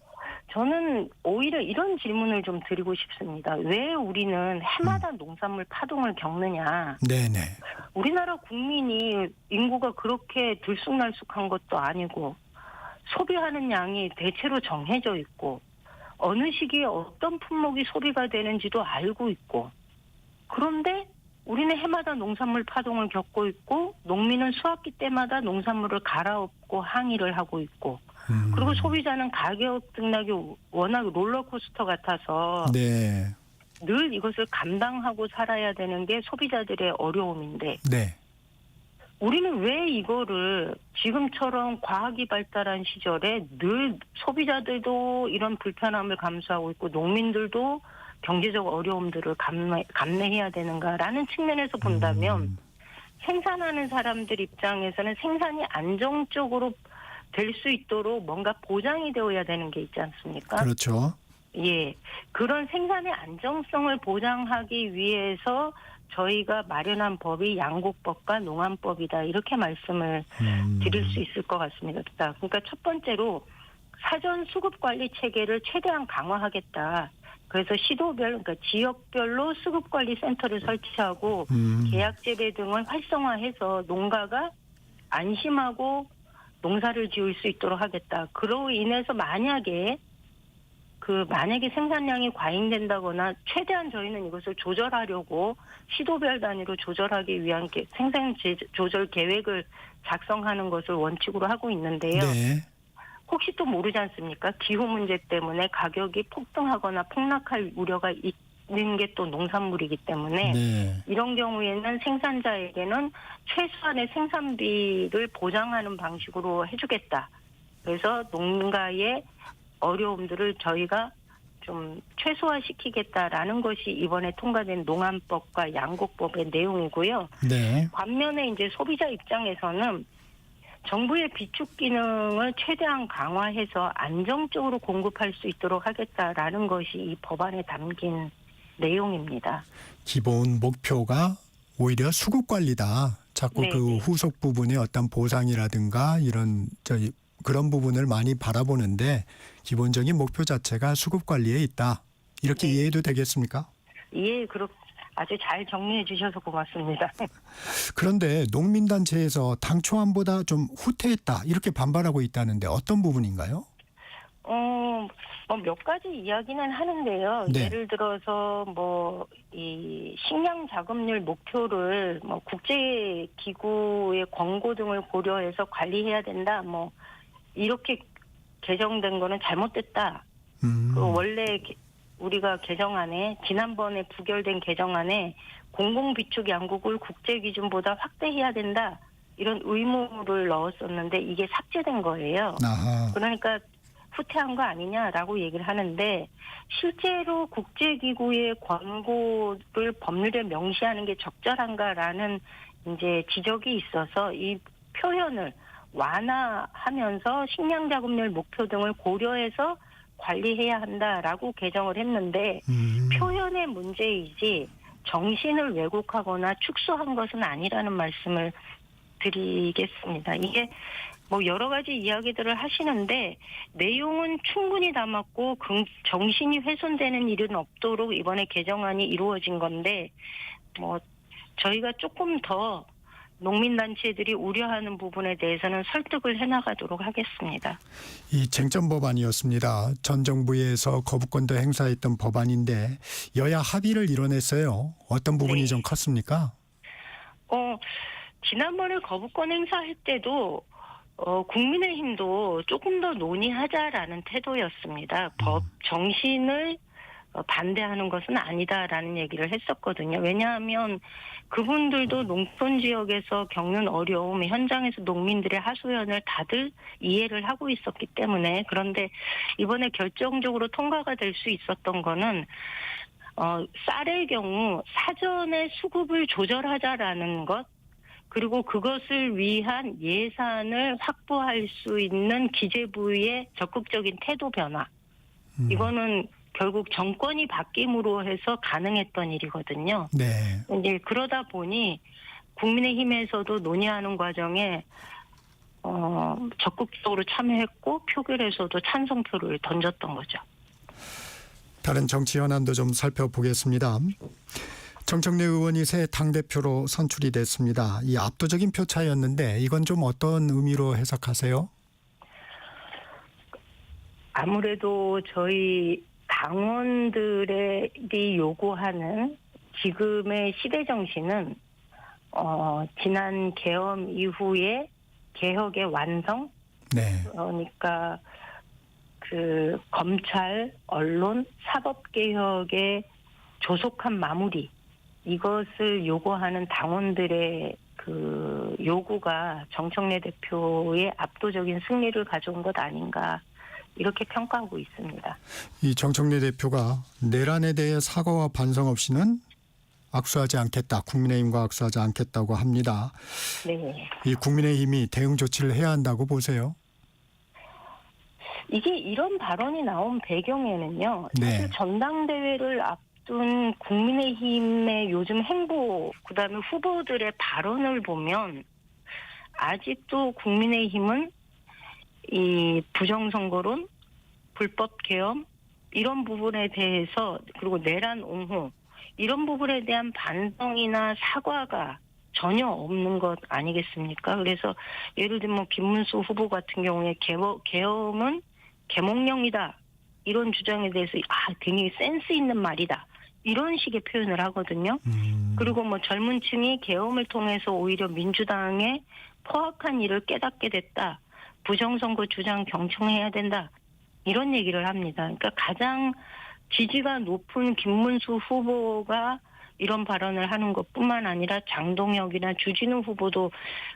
저는 오히려 이런 질문을 좀 드리고 싶습니다. 왜 우리는 해마다 농산물 파동을 겪느냐. 네네. 우리나라 국민이 인구가 그렇게 들쑥날쑥한 것도 아니고 소비하는 양이 대체로 정해져 있고 어느 시기에 어떤 품목이 소비가 되는지도 알고 있고, 그런데 우리는 해마다 농산물 파동을 겪고 있고 농민은 수확기 때마다 농산물을 갈아엎고 항의를 하고 있고, 그리고 소비자는 가격 등락이 워낙 롤러코스터 같아서 네. 늘 이것을 감당하고 살아야 되는 게 소비자들의 어려움인데, 네. 우리는 왜 이거를 지금처럼 과학이 발달한 시절에 늘 소비자들도 이런 불편함을 감수하고 있고 농민들도 경제적 어려움들을 감내해야 되는가라는 측면에서 본다면 생산하는 사람들 입장에서는 생산이 안정적으로 될 수 있도록 뭔가 보장이 되어야 되는 게 있지 않습니까? 그렇죠. 예. 그런 생산의 안정성을 보장하기 위해서 저희가 마련한 법이 양곡법과 농안법이다, 이렇게 말씀을 드릴 수 있을 것 같습니다. 그러니까 첫 번째로 사전 수급 관리 체계를 최대한 강화하겠다. 그래서 시도별, 그러니까 지역별로 수급 관리 센터를 설치하고 계약 재배 등을 활성화해서 농가가 안심하고 농사를 지을 수 있도록 하겠다. 그로 인해서 만약에 생산량이 과잉된다거나 최대한 저희는 이것을 조절하려고 시도별 단위로 조절하기 위한 생산 조절 계획을 작성하는 것을 원칙으로 하고 있는데요. 네. 혹시 또 모르지 않습니까? 기후 문제 때문에 가격이 폭등하거나 폭락할 우려가 있는 게 또 농산물이기 때문에 네. 이런 경우에는 생산자에게는 최소한의 생산비를 보장하는 방식으로 해주겠다. 그래서 농가의 어려움들을 저희가 좀 최소화시키겠다라는 것이 이번에 통과된 농안법과 양곡법의 내용이고요. 네. 반면에 이제 소비자 입장에서는 정부의 비축 기능을 최대한 강화해서 안정적으로 공급할 수 있도록 하겠다라는 것이 이 법안에 담긴 내용입니다. 기본 목표가 오히려 수급 관리다. 자꾸 네네. 그 후속 부분의 어떤 보상이라든가 이런 그런 부분을 많이 바라보는데 기본적인 목표 자체가 수급 관리에 있다. 이렇게 네. 이해해도 되겠습니까? 예, 아주 잘 정리해 주셔서 고맙습니다. 그런데 농민단체에서 당 초안보다 좀 후퇴했다. 이렇게 반발하고 있다는데 어떤 부분인가요? 몇 가지 이야기는 하는데요. 네. 예를 들어서 이 식량 자급률 목표를 뭐 국제 기구의 권고 등을 고려해서 관리해야 된다. 뭐 이렇게 개정된 거는 잘못됐다. 그 원래 우리가 개정안에 지난번에 부결된 개정안에 공공비축 양국을 국제 기준보다 확대해야 된다. 이런 의무를 넣었었는데 이게 삭제된 거예요. 아하. 그러니까 후퇴한 거 아니냐라고 얘기를 하는데 실제로 국제기구의 권고를 법률에 명시하는 게 적절한가라는 이제 지적이 있어서 이 표현을 완화하면서 식량 자급률 목표 등을 고려해서 관리해야 한다라고 개정을 했는데 표현의 문제이지 정신을 왜곡하거나 축소한 것은 아니라는 말씀을 드리겠습니다. 이게 뭐 여러 가지 이야기들을 하시는데 내용은 충분히 담았고 정신이 훼손되는 일은 없도록 이번에 개정안이 이루어진 건데 뭐 저희가 조금 더 농민단체들이 우려하는 부분에 대해서는 설득을 해나가도록 하겠습니다. 이 쟁점 법안이었습니다. 전 정부에서 거부권도 행사했던 법안인데 여야 합의를 이뤄냈어요. 어떤 부분이 네. 좀 컸습니까? 지난번에 거부권 행사할 때도 국민의힘도 조금 더 논의하자라는 태도였습니다. 법 정신을 반대하는 것은 아니다라는 얘기를 했었거든요. 왜냐하면 그분들도 농촌 지역에서 겪는 어려움, 현장에서 농민들의 하소연을 다들 이해를 하고 있었기 때문에 그런데 이번에 결정적으로 통과가 될 수 있었던 거는 쌀의 경우 사전에 수급을 조절하자라는 것 그리고 그것을 위한 예산을 확보할 수 있는 기재부의 적극적인 태도 변화. 이거는 결국 정권이 바뀜으로 해서 가능했던 일이거든요. 네. 이제 그러다 보니 국민의힘에서도 논의하는 과정에 적극적으로 참여했고 표결에서도 찬성표를 던졌던 거죠. 다른 정치 현안도 좀 살펴보겠습니다. 정청래 의원이 새 당대표로 선출이 됐습니다. 이 압도적인 표 차이였는데 이건 좀 어떤 의미로 해석하세요? 아무래도 저희 당원들이 요구하는 지금의 시대 정신은 지난 계엄 이후에 개혁의 완성, 네. 그러니까 그 검찰, 언론, 사법 개혁의 조속한 마무리 이것을 요구하는 당원들의 그 요구가 정청래 대표의 압도적인 승리를 가져온 것 아닌가 이렇게 평가하고 있습니다. 이 정청래 대표가 내란에 대해 사과와 반성 없이는 악수하지 않겠다. 국민의힘과 악수하지 않겠다고 합니다. 네. 이 국민의힘이 대응 조치를 해야 한다고 보세요? 이게 이런 발언이 나온 배경에는요. 사실 네. 전당대회를 앞둔 국민의힘의 요즘 행보, 그다음에 후보들의 발언을 보면 아직도 국민의힘은 이 부정선거론, 불법 계엄 이런 부분에 대해서 그리고 내란 옹호 이런 부분에 대한 반성이나 사과가 전혀 없는 것 아니겠습니까? 그래서 예를 들면 김문수 후보 같은 경우에 계엄은 계몽령이다 이런 주장에 대해서 굉장히 센스 있는 말이다 이런 식의 표현을 하거든요. 그리고 뭐 젊은 층이 계엄을 통해서 오히려 민주당의 포악한 일을 깨닫게 됐다. 부정선거 주장 경청해야 된다. 이런 얘기를 합니다. 그러니까 가장 지지가 높은 김문수 후보가 이런 발언을 하는 것뿐만 아니라 장동혁이나 주진우 후보도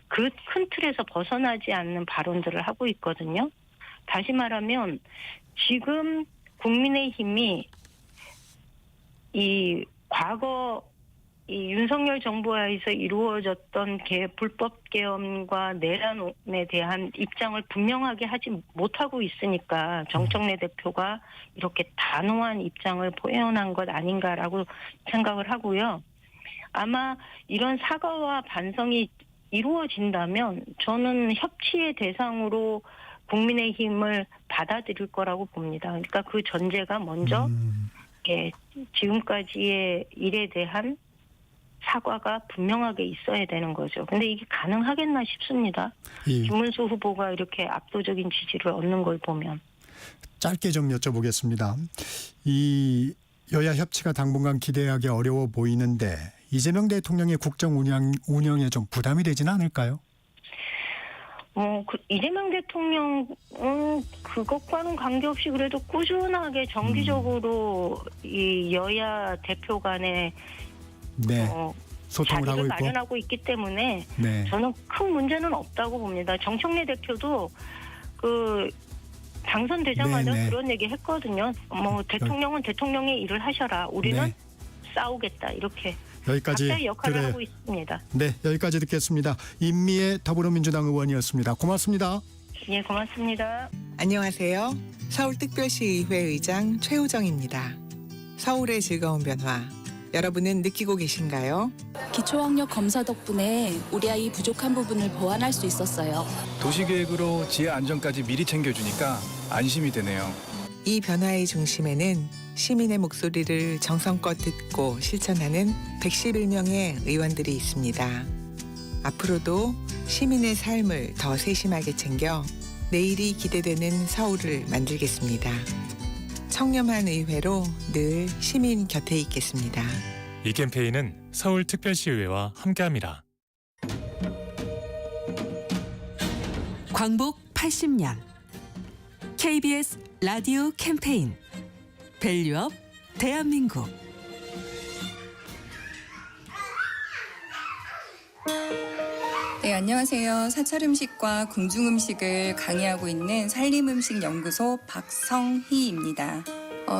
그 큰 틀에서 벗어나지 않는 발언들을 하고 있거든요. 다시 말하면 지금 국민의힘이 이 과거 이 윤석열 정부하에서 이루어졌던 불법 계엄과 내란에 대한 입장을 분명하게 하지 못하고 있으니까 정청래 대표가 이렇게 단호한 입장을 표현한 것 아닌가라고 생각을 하고요. 아마 이런 사과와 반성이 이루어진다면 저는 협치의 대상으로 국민의힘을 받아들일 거라고 봅니다. 그러니까 그 전제가 먼저 지금까지의 일에 대한 사과가 분명하게 있어야 되는 거죠. 근데 이게 가능하겠나 싶습니다. 김문수 후보가 이렇게 압도적인 지지를 얻는 걸 보면. 짧게 좀 여쭤보겠습니다. 이 여야 협치가 당분간 기대하기 어려워 보이는데 이재명 대통령의 국정 운영에 좀 부담이 되지는 않을까요? 이재명 대통령은 그것과는 관계없이 그래도 꾸준하게 정기적으로 이 여야 대표 간에 네. 소통을 하고 자리를 있고. 마련하고 있기 때문에 네. 저는 큰 문제는 없다고 봅니다. 정청래 대표도 당선되자마자 네, 네. 그런 얘기 했거든요. 대통령은 대통령의 일을 하셔라. 우리는 네. 싸우겠다. 이렇게 여기까지 각자의 역할을 들어요. 하고 있습니다. 네, 여기까지 듣겠습니다. 임미애 더불어민주당 의원이었습니다. 고맙습니다. 예, 고맙습니다. 안녕하세요. 서울특별시의회 의장 최우정입니다. 서울의 즐거운 변화, 여러분은 느끼고 계신가요? 기초학력 검사 덕분에 우리 아이 부족한 부분을 보완할 수 있었어요. 도시계획으로 지하 안전까지 미리 챙겨주니까 안심이 되네요. 이 변화의 중심에는 시민의 목소리를 정성껏 듣고 실천하는 111명의 의원들이 있습니다. 앞으로도 시민의 삶을 더 세심하게 챙겨 내일이 기대되는 서울을 만들겠습니다. 청렴한 의회로 늘 시민 곁에 있겠습니다. 이 캠페인은 서울특별시의회와 함께합니다. 광복 80년 KBS 라디오 캠페인 밸류업 대한민국. 네, 안녕하세요. 사찰 음식과 궁중 음식을 강의하고 있는 산림음식연구소 박성희입니다.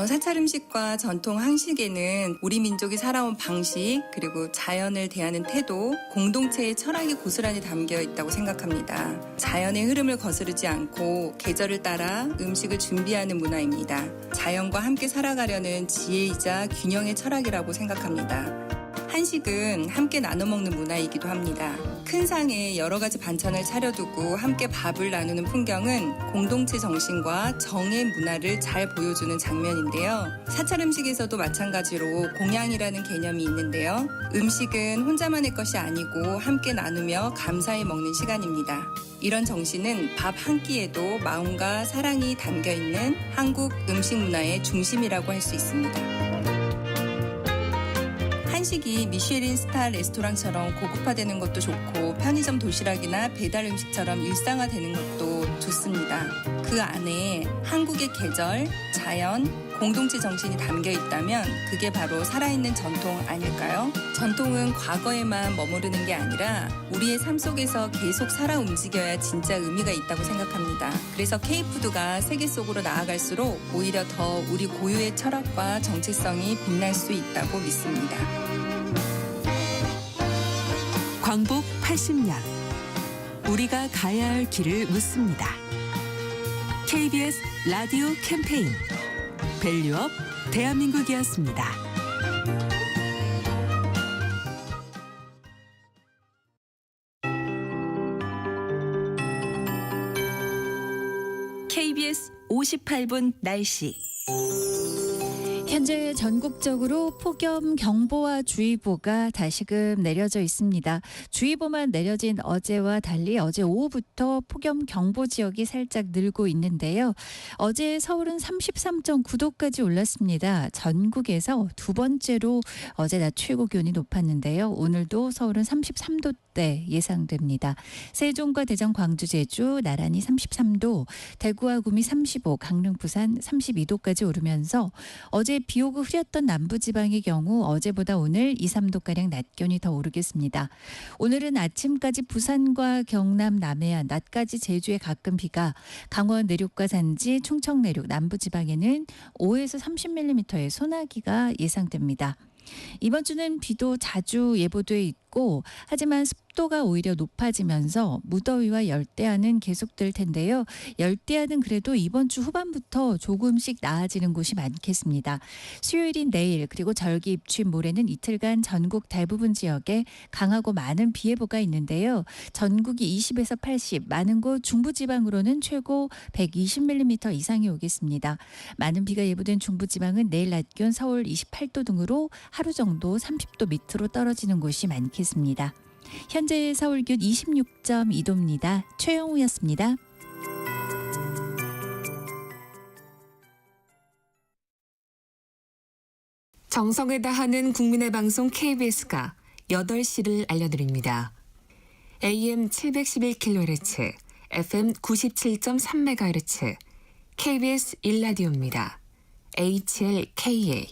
사찰 음식과 전통 한식에는 우리 민족이 살아온 방식, 그리고 자연을 대하는 태도, 공동체의 철학이 고스란히 담겨 있다고 생각합니다. 자연의 흐름을 거스르지 않고 계절을 따라 음식을 준비하는 문화입니다. 자연과 함께 살아가려는 지혜이자 균형의 철학이라고 생각합니다. 한식은 함께 나눠 먹는 문화이기도 합니다. 큰 상에 여러 가지 반찬을 차려두고 함께 밥을 나누는 풍경은 공동체 정신과 정의 문화를 잘 보여주는 장면인데요. 사찰 음식에서도 마찬가지로 공양이라는 개념이 있는데요. 음식은 혼자만의 것이 아니고 함께 나누며 감사히 먹는 시간입니다. 이런 정신은 밥 한 끼에도 마음과 사랑이 담겨 있는 한국 음식 문화의 중심이라고 할 수 있습니다. 한식이 미쉐린 스타 레스토랑처럼 고급화되는 것도 좋고 편의점 도시락이나 배달 음식처럼 일상화되는 것도 좋습니다. 그 안에 한국의 계절, 자연, 공동체 정신이 담겨 있다면 그게 바로 살아있는 전통 아닐까요? 전통은 과거에만 머무르는 게 아니라 우리의 삶 속에서 계속 살아 움직여야 진짜 의미가 있다고 생각합니다. 그래서 K푸드가 세계 속으로 나아갈수록 오히려 더 우리 고유의 철학과 정체성이 빛날 수 있다고 믿습니다. 광복 80년 우리가 가야 할 길을 묻습니다. KBS 라디오 캠페인 밸류업 대한민국이었습니다. KBS 58분 날씨. 현재 전국적으로 폭염 경보와 주의보가 다시금 내려져 있습니다. 주의보만 내려진 어제와 달리 어제 오후부터 폭염 경보 지역이 살짝 늘고 있는데요. 어제 서울은 33.9도까지 올랐습니다. 전국에서 두 번째로 어제 낮 최고 기온이 높았는데요. 오늘도 서울은 33도대 예상됩니다. 세종과 대전, 광주, 제주 나란히 33도, 대구와 구미 35, 강릉, 부산 32도까지 오르면서 어제 비 오고 흐렸던 남부지방의 경우 어제보다 오늘 2, 3도가량 낮 기온이 더 오르겠습니다. 오늘은 아침까지 부산과 경남, 남해안, 낮까지 제주에 가끔 비가, 강원 내륙과 산지, 충청 내륙, 남부지방에는 5에서 30mm의 소나기가 예상됩니다. 이번 주는 비도 자주 예보돼 있고 하지만 습도가 오히려 높아지면서 무더위와 열대야는 계속될 텐데요. 열대야는 그래도 이번 주 후반부터 조금씩 나아지는 곳이 많겠습니다. 수요일인 내일 그리고 절기 입추인 모레는 이틀간 전국 대부분 지역에 강하고 많은 비 예보가 있는데요. 전국이 20에서 80, 많은 곳 중부지방으로는 최고 120mm 이상이 오겠습니다. 많은 비가 예보된 중부지방은 내일 낮 기온 서울 28도 등으로 하루 정도 30도 밑으로 떨어지는 곳이 많겠습니다. 현재 서울 기온 26.2도입니다. 최영우였습니다. 정성을 다하는 국민의 방송 KBS가 8시를 알려드립니다. AM 711kHz, FM 97.3MHz, KBS 1라디오입니다. HLKA.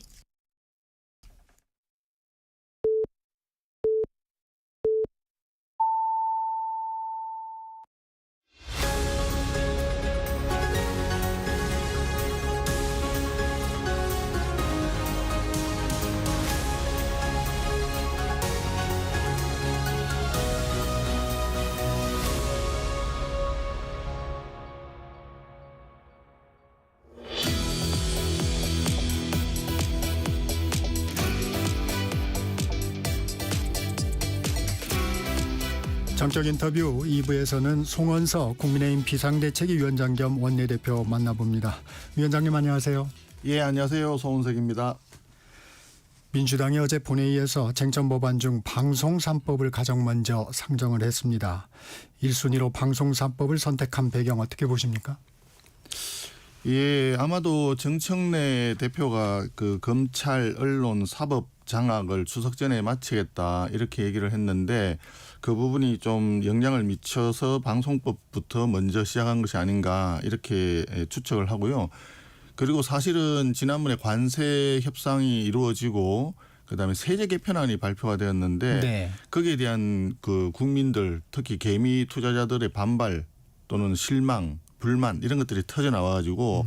정적 인터뷰 2부에서는 송원석 국민의힘 비상대책위원장 겸 원내대표 만나봅니다. 위원장님 안녕하세요. 예, 안녕하세요. 송원석입니다. 민주당이 어제 본회의에서 쟁점 법안 중 방송 3법을 가장 먼저 상정을 했습니다. 1순위로 방송 3법을 선택한 배경 어떻게 보십니까? 예, 아마도 정청래 대표가 그 검찰, 언론, 사법 장악을 추석 전에 마치겠다 이렇게 얘기를 했는데 그 부분이 좀 영향을 미쳐서 방송법부터 먼저 시작한 것이 아닌가 이렇게 추측을 하고요. 그리고 사실은 지난번에 관세 협상이 이루어지고 그다음에 세제 개편안이 발표가 되었는데 네. 거기에 대한 그 국민들 특히 개미 투자자들의 반발 또는 실망 불만 이런 것들이 터져 나와가지고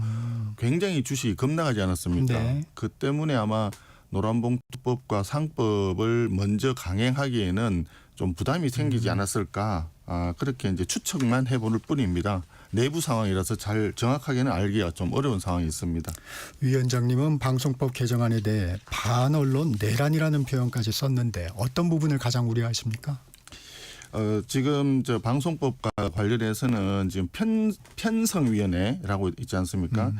굉장히 주식이 급락하지 않았습니까? 네. 그 때문에 아마 노란봉투법과 상법을 먼저 강행하기에는 좀 부담이 생기지 않았을까 그렇게 이제 추측만 해볼 뿐입니다. 내부 상황이라서 잘 정확하게는 알기가 좀 어려운 상황이 있습니다. 위원장님은 방송법 개정안에 대해 반언론 내란이라는 표현까지 썼는데 어떤 부분을 가장 우려하십니까? 지금 저 방송법과 관련해서는 지금 편성위원회라고 있지 않습니까?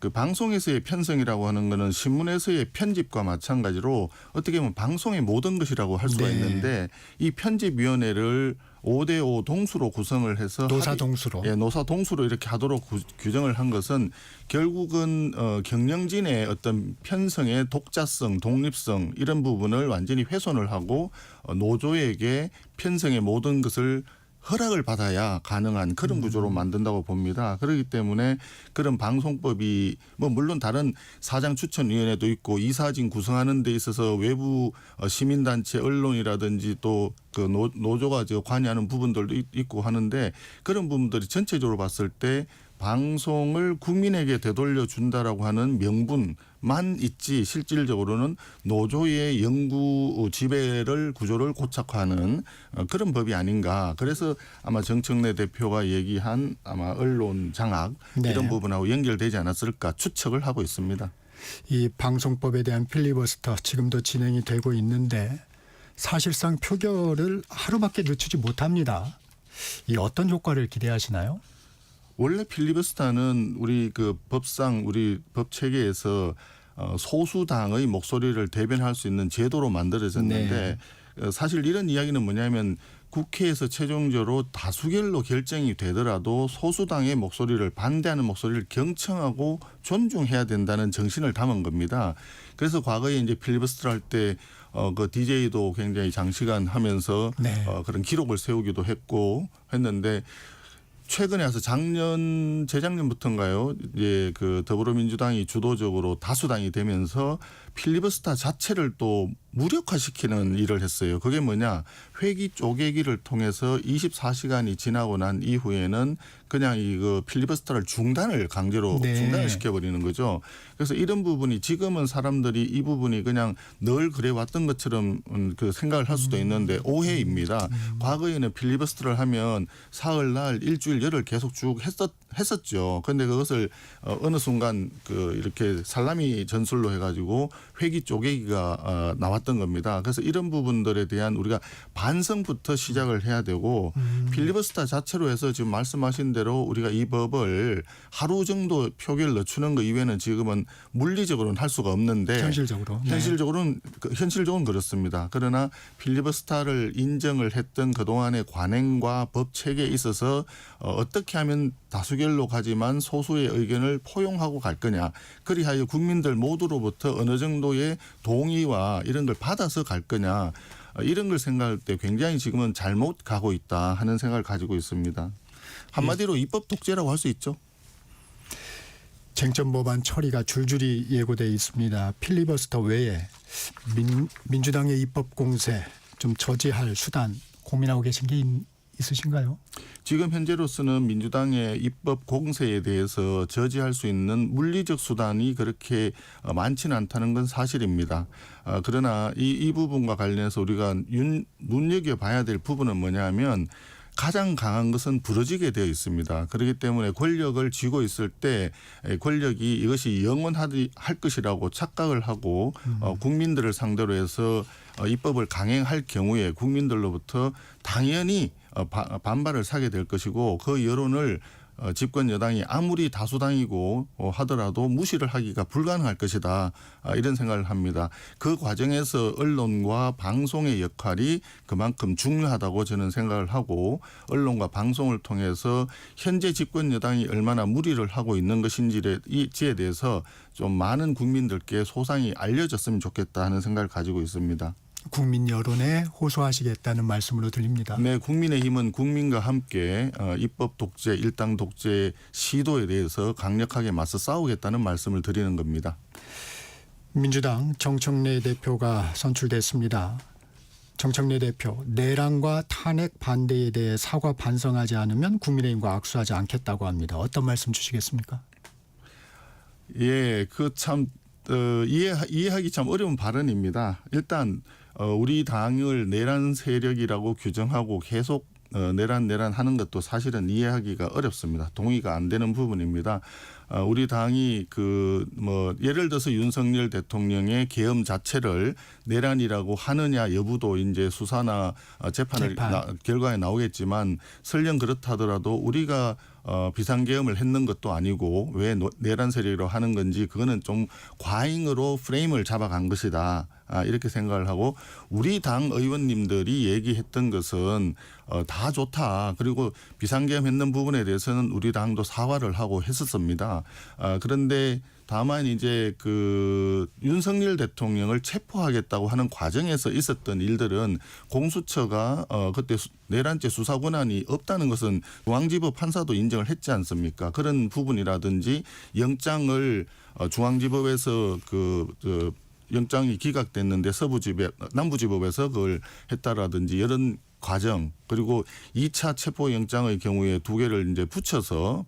그 방송에서의 편성이라고 하는 거는 신문에서의 편집과 마찬가지로 어떻게 보면 방송의 모든 것이라고 할 수가 네. 있는데 이 편집위원회를 5대5 동수로 구성을 해서 노사동수로. 예, 노사동수로 이렇게 하도록 규정을 한 것은 결국은 경영진의 어떤 편성의 독자성, 독립성 이런 부분을 완전히 훼손을 하고 노조에게 편성의 모든 것을 허락을 받아야 가능한 그런 구조로 만든다고 봅니다. 그렇기 때문에 그런 방송법이 뭐 물론 다른 사장 추천위원회도 있고 이사진 구성하는 데 있어서 외부 시민단체 언론이라든지 또 그 노조가 관여하는 부분들도 있고 하는데 그런 부분들이 전체적으로 봤을 때 방송을 국민에게 되돌려 준다라고 하는 명분만 있지 실질적으로는 노조의 영구 지배를 구조를 고착화하는 그런 법이 아닌가. 그래서 아마 정청래 대표가 얘기한 아마 언론 장악 네. 이런 부분하고 연결되지 않았을까 추측을 하고 있습니다. 이 방송법에 대한 필리버스터 지금도 진행이 되고 있는데 사실상 표결을 하루밖에 늦추지 못합니다. 이 어떤 효과를 기대하시나요? 원래 필리버스터는 우리 그 법상 우리 법 체계에서 소수당의 목소리를 대변할 수 있는 제도로 만들어졌는데 사실 이런 이야기는 뭐냐면 국회에서 최종적으로 다수결로 결정이 되더라도 소수당의 목소리를 반대하는 목소리를 경청하고 존중해야 된다는 정신을 담은 겁니다. 그래서 과거에 이제 필리버스터를 할 때 그 DJ도 굉장히 장시간 하면서 네. 그런 기록을 세우기도 했는데 최근에 와서 재작년부터인가요? 이제 그 더불어민주당이 주도적으로 다수당이 되면서 필리버스터 자체를 또 무력화시키는 일을 했어요. 그게 뭐냐? 회기 쪼개기를 통해서 24시간이 지나고 난 이후에는 그냥 이거 필리버스터를 강제로 네. 중단을 시켜버리는 거죠. 그래서 이런 부분이 지금은 사람들이 이 부분이 그냥 늘 그래 왔던 것처럼 그 생각을 할 수도 있는데 오해입니다. 과거에는 필리버스터를 하면 사흘날 일주일 열흘 계속 쭉 했었죠. 그런데 그것을 어느 순간 그 이렇게 살라미 전술로 해가지고 회기 쪼개기가 나왔 나왔던 겁니다. 그래서 이런 부분들에 대한 우리가 반성부터 시작을 해야 되고 필리버스터 자체로 해서 지금 말씀하신 대로 우리가 이 법을 하루 정도 표결 늦추는 거 이외에는 지금은 물리적으로는 할 수가 없는데 현실적으로는 그렇습니다. 그러나 필리버스터를 인정을 했던 그동안의 관행과 법 체계에 있어서 어떻게 하면 다수결로 가지만 소수의 의견을 포용하고 갈 거냐. 그리하여 국민들 모두로부터 어느 정도의 동의와 이런 걸 받아서 갈 거냐. 이런 걸 생각할 때 굉장히 지금은 잘못 가고 있다 하는 생각을 가지고 있습니다. 한마디로 입법 독재라고 할 수 있죠. 쟁점 법안 처리가 줄줄이 예고돼 있습니다. 필리버스터 외에 민주당의 입법 공세 좀 저지할 수단 고민하고 계신 게 있으신가요? 지금 현재로서는 민주당의 입법 공세에 대해서 저지할 수 있는 물리적 수단이 그렇게 많지는 않다는 건 사실입니다. 그러나 이 부분과 관련해서 우리가 눈여겨봐야 될 부분은 뭐냐면 가장 강한 것은 부러지게 되어 있습니다. 그렇기 때문에 권력을 쥐고 있을 때 권력이 이것이 영원할 것이라고 착각을 하고 국민들을 상대로 해서 입법을 강행할 경우에 국민들로부터 당연히 반발을 사게 될 것이고 그 여론을 집권 여당이 아무리 다수당이고 하더라도 무시를 하기가 불가능할 것이다. 이런 생각을 합니다. 그 과정에서 언론과 방송의 역할이 그만큼 중요하다고 저는 생각을 하고 언론과 방송을 통해서 현재 집권 여당이 얼마나 무리를 하고 있는 것인지에 대해서 좀 많은 국민들께 소상히 알려졌으면 좋겠다 하는 생각을 가지고 있습니다. 국민 여론에 호소하시겠다는 말씀으로 들립니다. 네, 국민의힘은 국민과 함께 입법 독재, 일당 독재 시도에 대해서 강력하게 맞서 싸우겠다는 말씀을 드리는 겁니다. 민주당 정청래 대표가 선출됐습니다. 정청래 대표, 내란과 탄핵 반대에 대해 사과 반성하지 않으면 국민의힘과 악수하지 않겠다고 합니다. 어떤 말씀 주시겠습니까? 예, 그 참 이해하기 참 어려운 발언입니다. 일단 우리 당을 내란 세력이라고 규정하고 계속 내란 하는 것도 사실은 이해하기가 어렵습니다. 동의가 안 되는 부분입니다. 우리 당이 예를 들어서 윤석열 대통령의 계엄 자체를 내란이라고 하느냐 여부도 이제 수사나 재판 결과에 나오겠지만 설령 그렇다더라도 우리가 비상계엄을 했는 것도 아니고 왜 내란 세력이라고 하는 건지 그거는 좀 과잉으로 프레임을 잡아간 것이다. 이렇게 생각을 하고 우리 당 의원님들이 얘기했던 것은 다 좋다. 그리고 비상계엄 했는 부분에 대해서는 우리 당도 사과를 하고 했었습니다. 그런데 다만 이제 윤석열 대통령을 체포하겠다고 하는 과정에서 있었던 일들은 공수처가 그때 내란죄 수사 권한이 없다는 것은 중앙지법 판사도 인정을 했지 않습니까? 그런 부분이라든지 영장을 중앙지법에서 영장이 기각됐는데 남부지법에서 그걸 했다라든지 이런 과정 그리고 2차 체포영장의 경우에 2개를 이제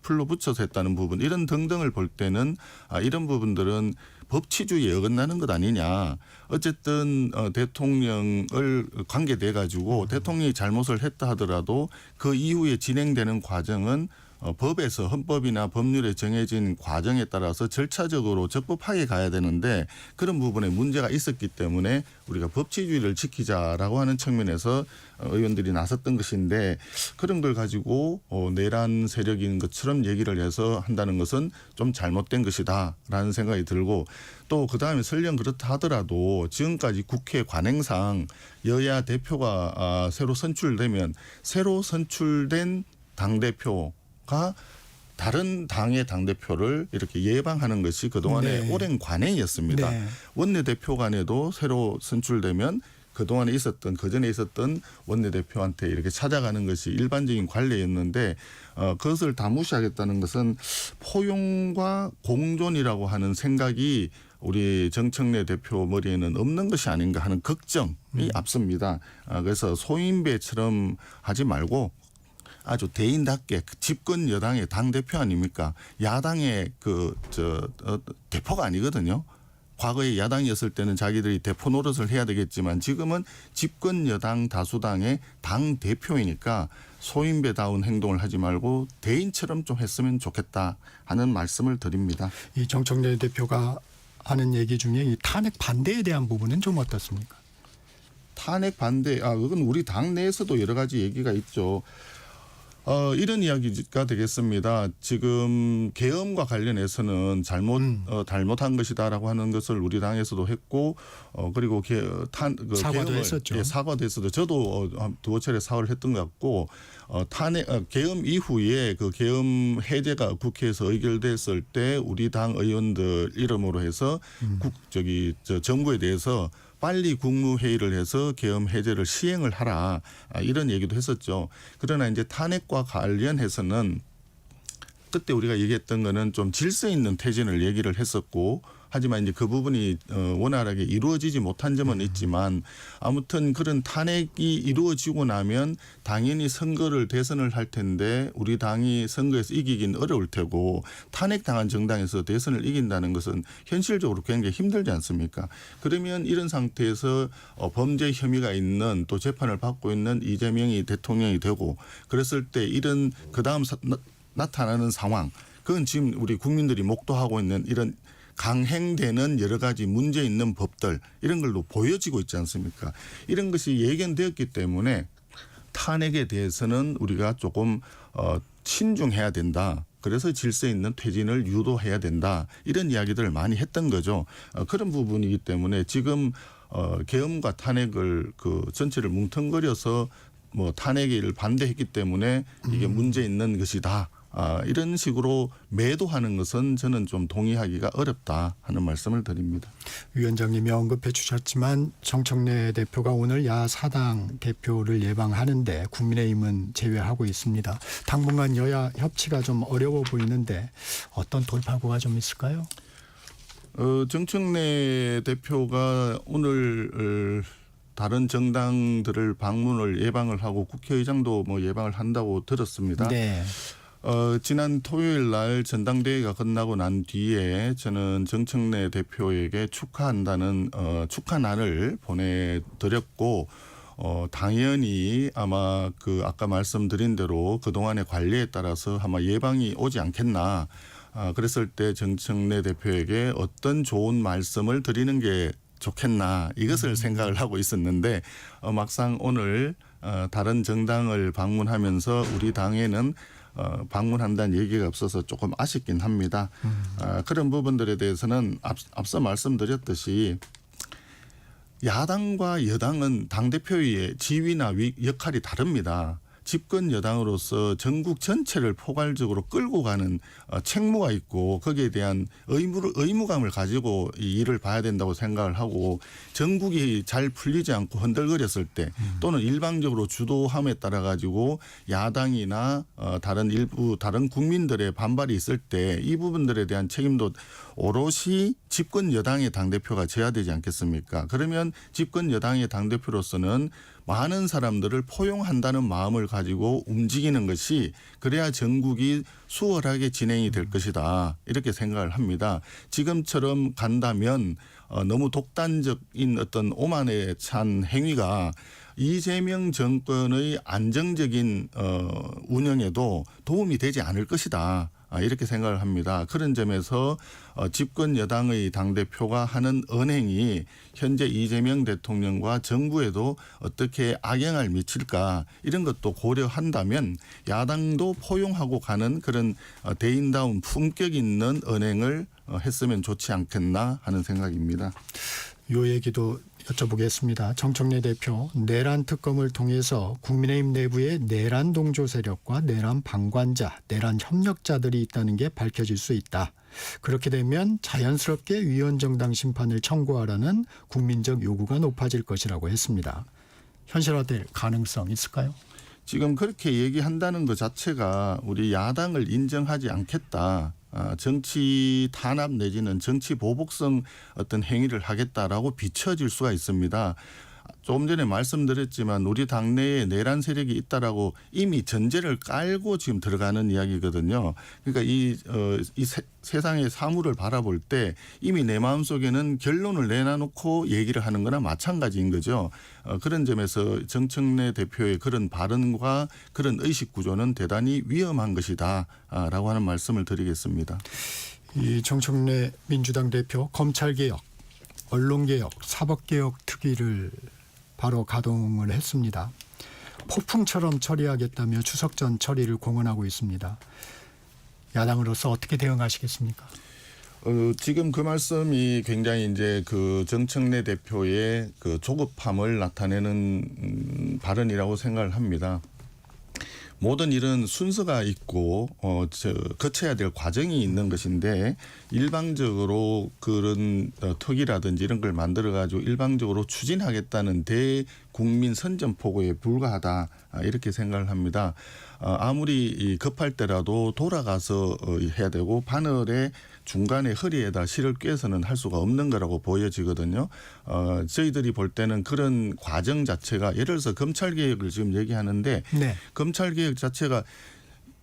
풀로 붙여서 했다는 부분 이런 등등을 볼 때는 이런 부분들은 법치주의에 어긋나는 것 아니냐. 어쨌든 대통령을 관계돼 가지고 대통령이 잘못을 했다 하더라도 그 이후에 진행되는 과정은 법에서 헌법이나 법률에 정해진 과정에 따라서 절차적으로 적법하게 가야 되는데 그런 부분에 문제가 있었기 때문에 우리가 법치주의를 지키자라고 하는 측면에서 의원들이 나섰던 것인데 그런 걸 가지고 내란 세력인 것처럼 얘기를 해서 한다는 것은 좀 잘못된 것이다라는 생각이 들고 또 그다음에 설령 그렇다 하더라도 지금까지 국회 관행상 여야 대표가 새로 선출되면 새로 선출된 당대표가 다른 당의 당대표를 이렇게 예방하는 것이 그동안의 오랜 관행이었습니다. 원내대표 간에도 새로 선출되면 그동안에 그전에 있었던 원내대표한테 이렇게 찾아가는 것이 일반적인 관례였는데 그것을 다 무시하겠다는 것은 포용과 공존이라고 하는 생각이 우리 정청래 대표 머리에는 없는 것이 아닌가 하는 걱정이 앞섭니다. 그래서 소인배처럼 하지 말고 아주 대인답게 집권 여당의 당대표 아닙니까? 야당의 대표가 아니거든요. 과거에 야당이었을 때는 자기들이 대표 노릇을 해야 되겠지만 지금은 집권 여당 다수당의 당대표이니까 소인배다운 행동을 하지 말고 대인처럼 좀 했으면 좋겠다 하는 말씀을 드립니다. 이 정청래 대표가 하는 얘기 중에 이 탄핵 반대에 대한 부분은 좀 어떻습니까? 탄핵 반대, 그건 우리 당 내에서도 여러 가지 얘기가 있죠. 이런 이야기가 되겠습니다. 지금 계엄과 관련해서는 잘못한 것이다라고 하는 것을 우리 당에서도 했고, 그리고 사과도 했었죠. 예, 사과도 했어도 저도 두어 차례 사과를 했던 것 같고, 계엄 이후에 그 계엄 해제가 국회에서 의결됐을 때 우리 당 의원들 이름으로 해서 정부에 대해서 빨리 국무회의를 해서 계엄 해제를 시행을 하라, 이런 얘기도 했었죠. 그러나 이제 탄핵과 관련해서는 그때 우리가 얘기했던 거는 좀 질서 있는 퇴진을 얘기를 했었고, 하지만 이제 그 부분이 원활하게 이루어지지 못한 점은 있지만, 아무튼 그런 탄핵이 이루어지고 나면 당연히 대선을 할 텐데 우리 당이 선거에서 이기긴 어려울 테고, 탄핵당한 정당에서 대선을 이긴다는 것은 현실적으로 굉장히 힘들지 않습니까? 그러면 이런 상태에서 범죄 혐의가 있는, 또 재판을 받고 있는 이재명이 대통령이 되고, 그랬을 때 이런 그다음 나타나는 상황, 그건 지금 우리 국민들이 목도하고 있는 이런 강행되는 여러 가지 문제 있는 법들, 이런 걸로 보여지고 있지 않습니까? 이런 것이 예견되었기 때문에 탄핵에 대해서는 우리가 조금 신중해야 된다. 그래서 질서 있는 퇴진을 유도해야 된다. 이런 이야기들을 많이 했던 거죠. 그런 부분이기 때문에 지금 계엄과 탄핵을 전체를 뭉텅거려서 탄핵을 반대했기 때문에 이게 문제 있는 것이다, 이런 식으로 매도하는 것은 저는 좀 동의하기가 어렵다 하는 말씀을 드립니다. 위원장님이 언급해 주셨지만 정청래 대표가 오늘 야사당 대표를 예방하는데 국민의힘은 제외하고 있습니다. 당분간 여야 협치가 좀 어려워 보이는데 어떤 돌파구가 좀 있을까요? 정청래 대표가 오늘 다른 정당들을 방문을 예방을 하고 국회의장도 예방을 한다고 들었습니다. 네. 지난 토요일 날 전당대회가 끝나고 난 뒤에 저는 정청래 대표에게 축하한다는 축하난을 보내드렸고, 당연히 아마 아까 말씀드린 대로 그동안의 관리에 따라서 아마 예방이 오지 않겠나. 그랬을 때 정청래 대표에게 어떤 좋은 말씀을 드리는 게 좋겠나, 이것을 생각을 하고 있었는데, 막상 오늘 다른 정당을 방문하면서 우리 당에는 방문한다는 얘기가 없어서 조금 아쉽긴 합니다. 그런 부분들에 대해서는 앞서 말씀드렸듯이 야당과 여당은 당대표의 지위나 역할이 다릅니다. 집권 여당으로서 전국 전체를 포괄적으로 끌고 가는 책무가 있고, 거기에 대한 의무감을 가지고 이 일을 봐야 된다고 생각을 하고, 전국이 잘 풀리지 않고 흔들거렸을 때, 또는 일방적으로 주도함에 따라 가지고 야당이나 다른 국민들의 반발이 있을 때 이 부분들에 대한 책임도 오롯이 집권 여당의 당대표가 져야 되지 않겠습니까? 그러면 집권 여당의 당대표로서는 많은 사람들을 포용한다는 마음을 가지고 움직이는 것이, 그래야 전국이 수월하게 진행이 될 것이다, 이렇게 생각을 합니다. 지금처럼 간다면 너무 독단적인 어떤 오만에 찬 행위가 이재명 정권의 안정적인 운영에도 도움이 되지 않을 것이다, 이렇게 생각을 합니다. 그런 점에서 집권 여당의 당대표가 하는 언행이 현재 이재명 대통령과 정부에도 어떻게 악영향을 미칠까, 이런 것도 고려한다면 야당도 포용하고 가는 그런 대인다운 품격 있는 언행을 했으면 좋지 않겠나 하는 생각입니다. 요 얘기도 여쭤보겠습니다. 정청래 대표, 내란 특검을 통해서 국민의힘 내부에 내란 동조 세력과 내란 방관자, 내란 협력자들이 있다는 게 밝혀질 수 있다. 그렇게 되면 자연스럽게 위헌정당 심판을 청구하라는 국민적 요구가 높아질 것이라고 했습니다. 현실화될 가능성 있을까요? 지금 그렇게 얘기한다는 것 자체가 우리 야당을 인정하지 않겠다, 정치 탄압 내지는 정치 보복성 어떤 행위를 하겠다라고 비춰질 수가 있습니다. 조금 전에 말씀드렸지만 우리 당내에 내란 세력이 있다라고 이미 전제를 깔고 지금 들어가는 이야기거든요. 그러니까 이 세상의 사물을 바라볼 때 이미 내 마음속에는 결론을 내놔놓고 얘기를 하는 거나 마찬가지인 거죠. 그런 점에서 정청래 대표의 그런 발언과 그런 의식 구조는 대단히 위험한 것이다 라고 하는 말씀을 드리겠습니다. 이 정청래 민주당 대표 검찰개혁, 언론개혁, 사법개혁 특위를 바로 가동을 했습니다. 폭풍처럼 처리하겠다며 추석 전 처리를 공언하고 있습니다. 야당으로서 어떻게 대응하시겠습니까? 지금 그 말씀이 굉장히 이제 그 정청래 대표의 그 조급함을 나타내는 발언이라고 생각을 합니다. 모든 일은 순서가 있고 거쳐야 될 과정이 있는 것인데 일방적으로 그런 특위라든지 이런 걸 만들어 가지고 일방적으로 추진하겠다는 대국민 선전포고에 불과하다 이렇게 생각을 합니다. 아무리 급할 때라도 돌아가서 해야 되고 바늘에 중간에 허리에다 실을 꿰서는 할 수가 없는 거라고 보여지거든요. 저희들이 볼 때는 그런 과정 자체가 예를 들어서 검찰개혁을 지금 얘기하는데 네. 검찰개혁 자체가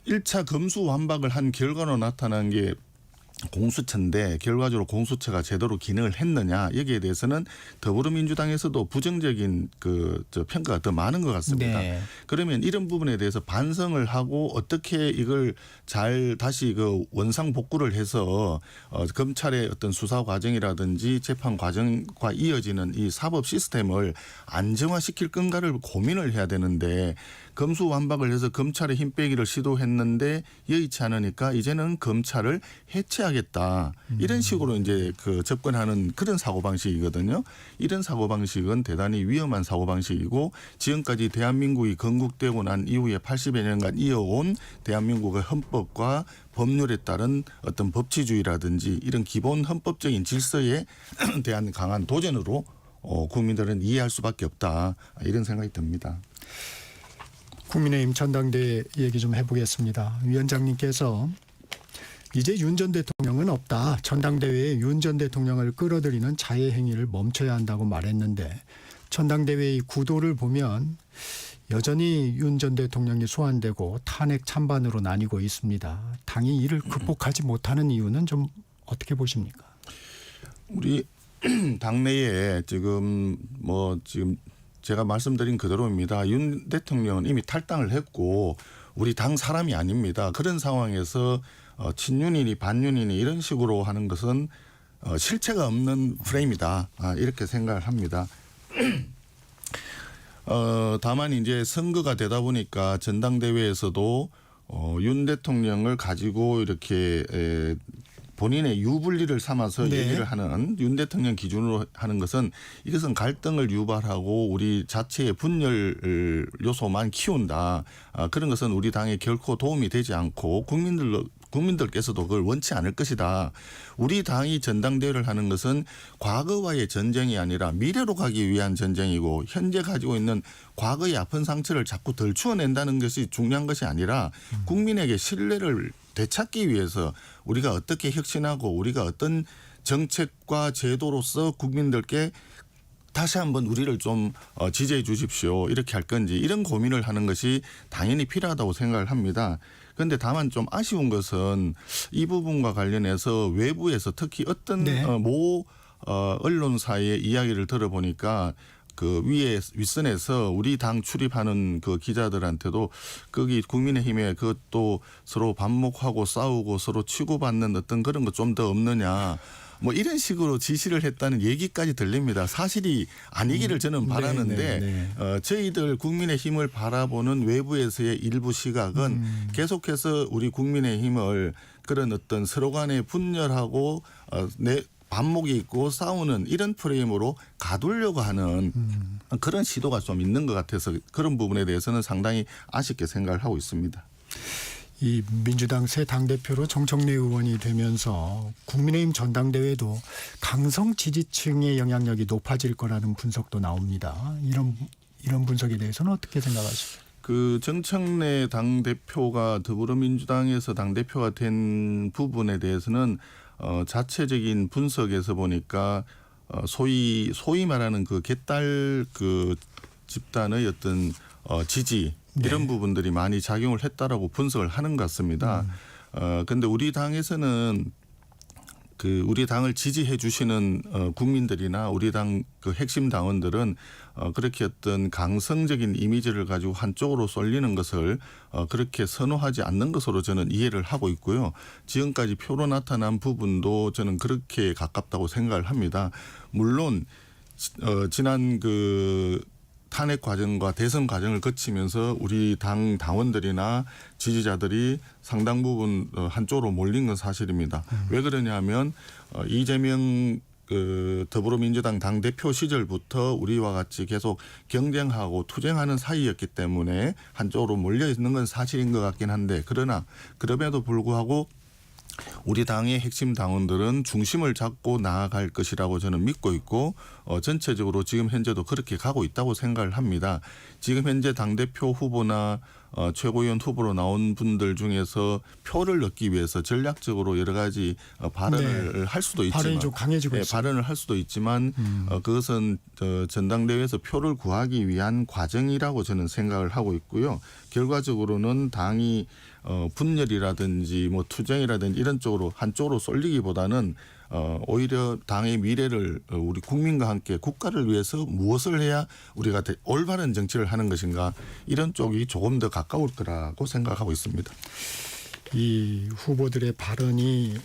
1차 검수완박을 한 결과로 나타난 게 공수처인데 결과적으로 공수처가 제대로 기능을 했느냐 여기에 대해서는 더불어민주당에서도 부정적인 평가가 더 많은 것 같습니다. 네. 그러면 이런 부분에 대해서 반성을 하고 어떻게 이걸 잘 다시 원상 복구를 해서 검찰의 어떤 수사 과정이라든지 재판 과정과 이어지는 이 사법 시스템을 안정화시킬 건가를 고민을 해야 되는데 검수완박을 해서 검찰의 힘 빼기를 시도했는데 여의치 않으니까 이제는 검찰을 해체하겠다. 이런 식으로 이제 접근하는 그런 사고방식이거든요. 이런 사고방식은 대단히 위험한 사고방식이고 지금까지 대한민국이 건국되고 난 이후에 80여 년간 이어온 대한민국의 헌법과 법률에 따른 어떤 법치주의라든지 이런 기본 헌법적인 질서에 대한 강한 도전으로 국민들은 이해할 수밖에 없다. 이런 생각이 듭니다. 국민의힘 전당대회 얘기 좀 해보겠습니다. 위원장님께서 이제 윤 전 대통령은 없다. 전당대회에 윤 전 대통령을 끌어들이는 자해 행위를 멈춰야 한다고 말했는데 전당대회의 구도를 보면 여전히 윤 전 대통령이 소환되고 탄핵 찬반으로 나뉘고 있습니다. 당이 이를 극복하지 못하는 이유는 좀 어떻게 보십니까? 우리 당내에 지금 제가 말씀드린 그대로입니다. 윤 대통령은 이미 탈당을 했고 우리 당 사람이 아닙니다. 그런 상황에서 친윤이니 반윤이니 이런 식으로 하는 것은 실체가 없는 프레임이다. 이렇게 생각을 합니다. 다만 이제 선거가 되다 보니까 전당대회에서도 윤 대통령을 가지고 이렇게 본인의 유불리를 삼아서 네. 얘기를 하는 윤 대통령 기준으로 하는 것은 이것은 갈등을 유발하고 우리 자체의 분열 요소만 키운다. 그런 것은 우리 당에 결코 도움이 되지 않고 국민들께서도 그걸 원치 않을 것이다. 우리 당이 전당대회를 하는 것은 과거와의 전쟁이 아니라 미래로 가기 위한 전쟁이고 현재 가지고 있는 과거의 아픈 상처를 자꾸 덜 추어낸다는 것이 중요한 것이 아니라 국민에게 신뢰를 되찾기 위해서 우리가 어떻게 혁신하고 우리가 어떤 정책과 제도로서 국민들께 다시 한번 우리를 좀 지지해 주십시오. 이렇게 할 건지 이런 고민을 하는 것이 당연히 필요하다고 생각을 합니다. 그런데 다만 좀 아쉬운 것은 이 부분과 관련해서 외부에서 특히 어떤 네. 모 언론사의 이야기를 들어보니까 윗선에서 우리 당 출입하는 기자들한테도 거기 국민의힘에 그것도 서로 반목하고 싸우고 서로 치고받는 어떤 그런 거 좀 더 없느냐. 이런 식으로 지시를 했다는 얘기까지 들립니다. 사실이 아니기를 저는 바라는데 저희들 국민의힘을 바라보는 외부에서의 일부 시각은 계속해서 우리 국민의힘을 그런 어떤 서로 간에 분열하고 반목이 있고 싸우는 이런 프레임으로 가두려고 하는 그런 시도가 좀 있는 것 같아서 그런 부분에 대해서는 상당히 아쉽게 생각을 하고 있습니다. 이 민주당 새 당대표로 정청래 의원이 되면서 국민의힘 전당대회도 강성 지지층의 영향력이 높아질 거라는 분석도 나옵니다. 이런 분석에 대해서는 어떻게 생각하십니까? 정청래 당대표가 더불어민주당에서 당대표가 된 부분에 대해서는 자체적인 분석에서 보니까 소위 말하는 개딸 집단의 어떤 지지 이런 부분들이 많이 작용을 했다라고 분석을 하는 것 같습니다. 그런데 우리 당에서는 우리 당을 지지해 주시는 국민들이나 우리 당 핵심 당원들은 그렇게 어떤 강성적인 이미지를 가지고 한쪽으로 쏠리는 것을 그렇게 선호하지 않는 것으로 저는 이해를 하고 있고요. 지금까지 표로 나타난 부분도 저는 그렇게 가깝다고 생각을 합니다. 물론 지난 탄핵 과정과 대선 과정을 거치면서 우리 당 당원들이나 지지자들이 상당 부분 한쪽으로 몰린 건 사실입니다. 왜 그러냐면 이재명 더불어민주당 당대표 시절부터 우리와 같이 계속 경쟁하고 투쟁하는 사이였기 때문에 한쪽으로 몰려 있는 건 사실인 것 같긴 한데, 그러나 그럼에도 불구하고 우리 당의 핵심 당원들은 중심을 잡고 나아갈 것이라고 저는 믿고 있고 전체적으로 지금 현재도 그렇게 가고 있다고 생각을 합니다. 지금 현재 당대표 후보나 최고위원 후보로 나온 분들 중에서 표를 얻기 위해서 전략적으로 여러 가지 발언을 할 수도 있지만, 발언이 좀 강해지고 있습니다. 발언을 할 수도 있지만 그것은 전당대회에서 표를 구하기 위한 과정이라고 저는 생각을 하고 있고요. 결과적으로는 당이 분열이라든지 뭐 투쟁이라든지 이런 쪽으로 한쪽으로 쏠리기보다는 오히려 당의 미래를 우리 국민과 함께 국가를 위해서 무엇을 해야 우리가 올바른 정치를 하는 것인가, 이런 쪽이 조금 더 가까울 거라고 생각하고 있습니다. 이 후보들의 발언이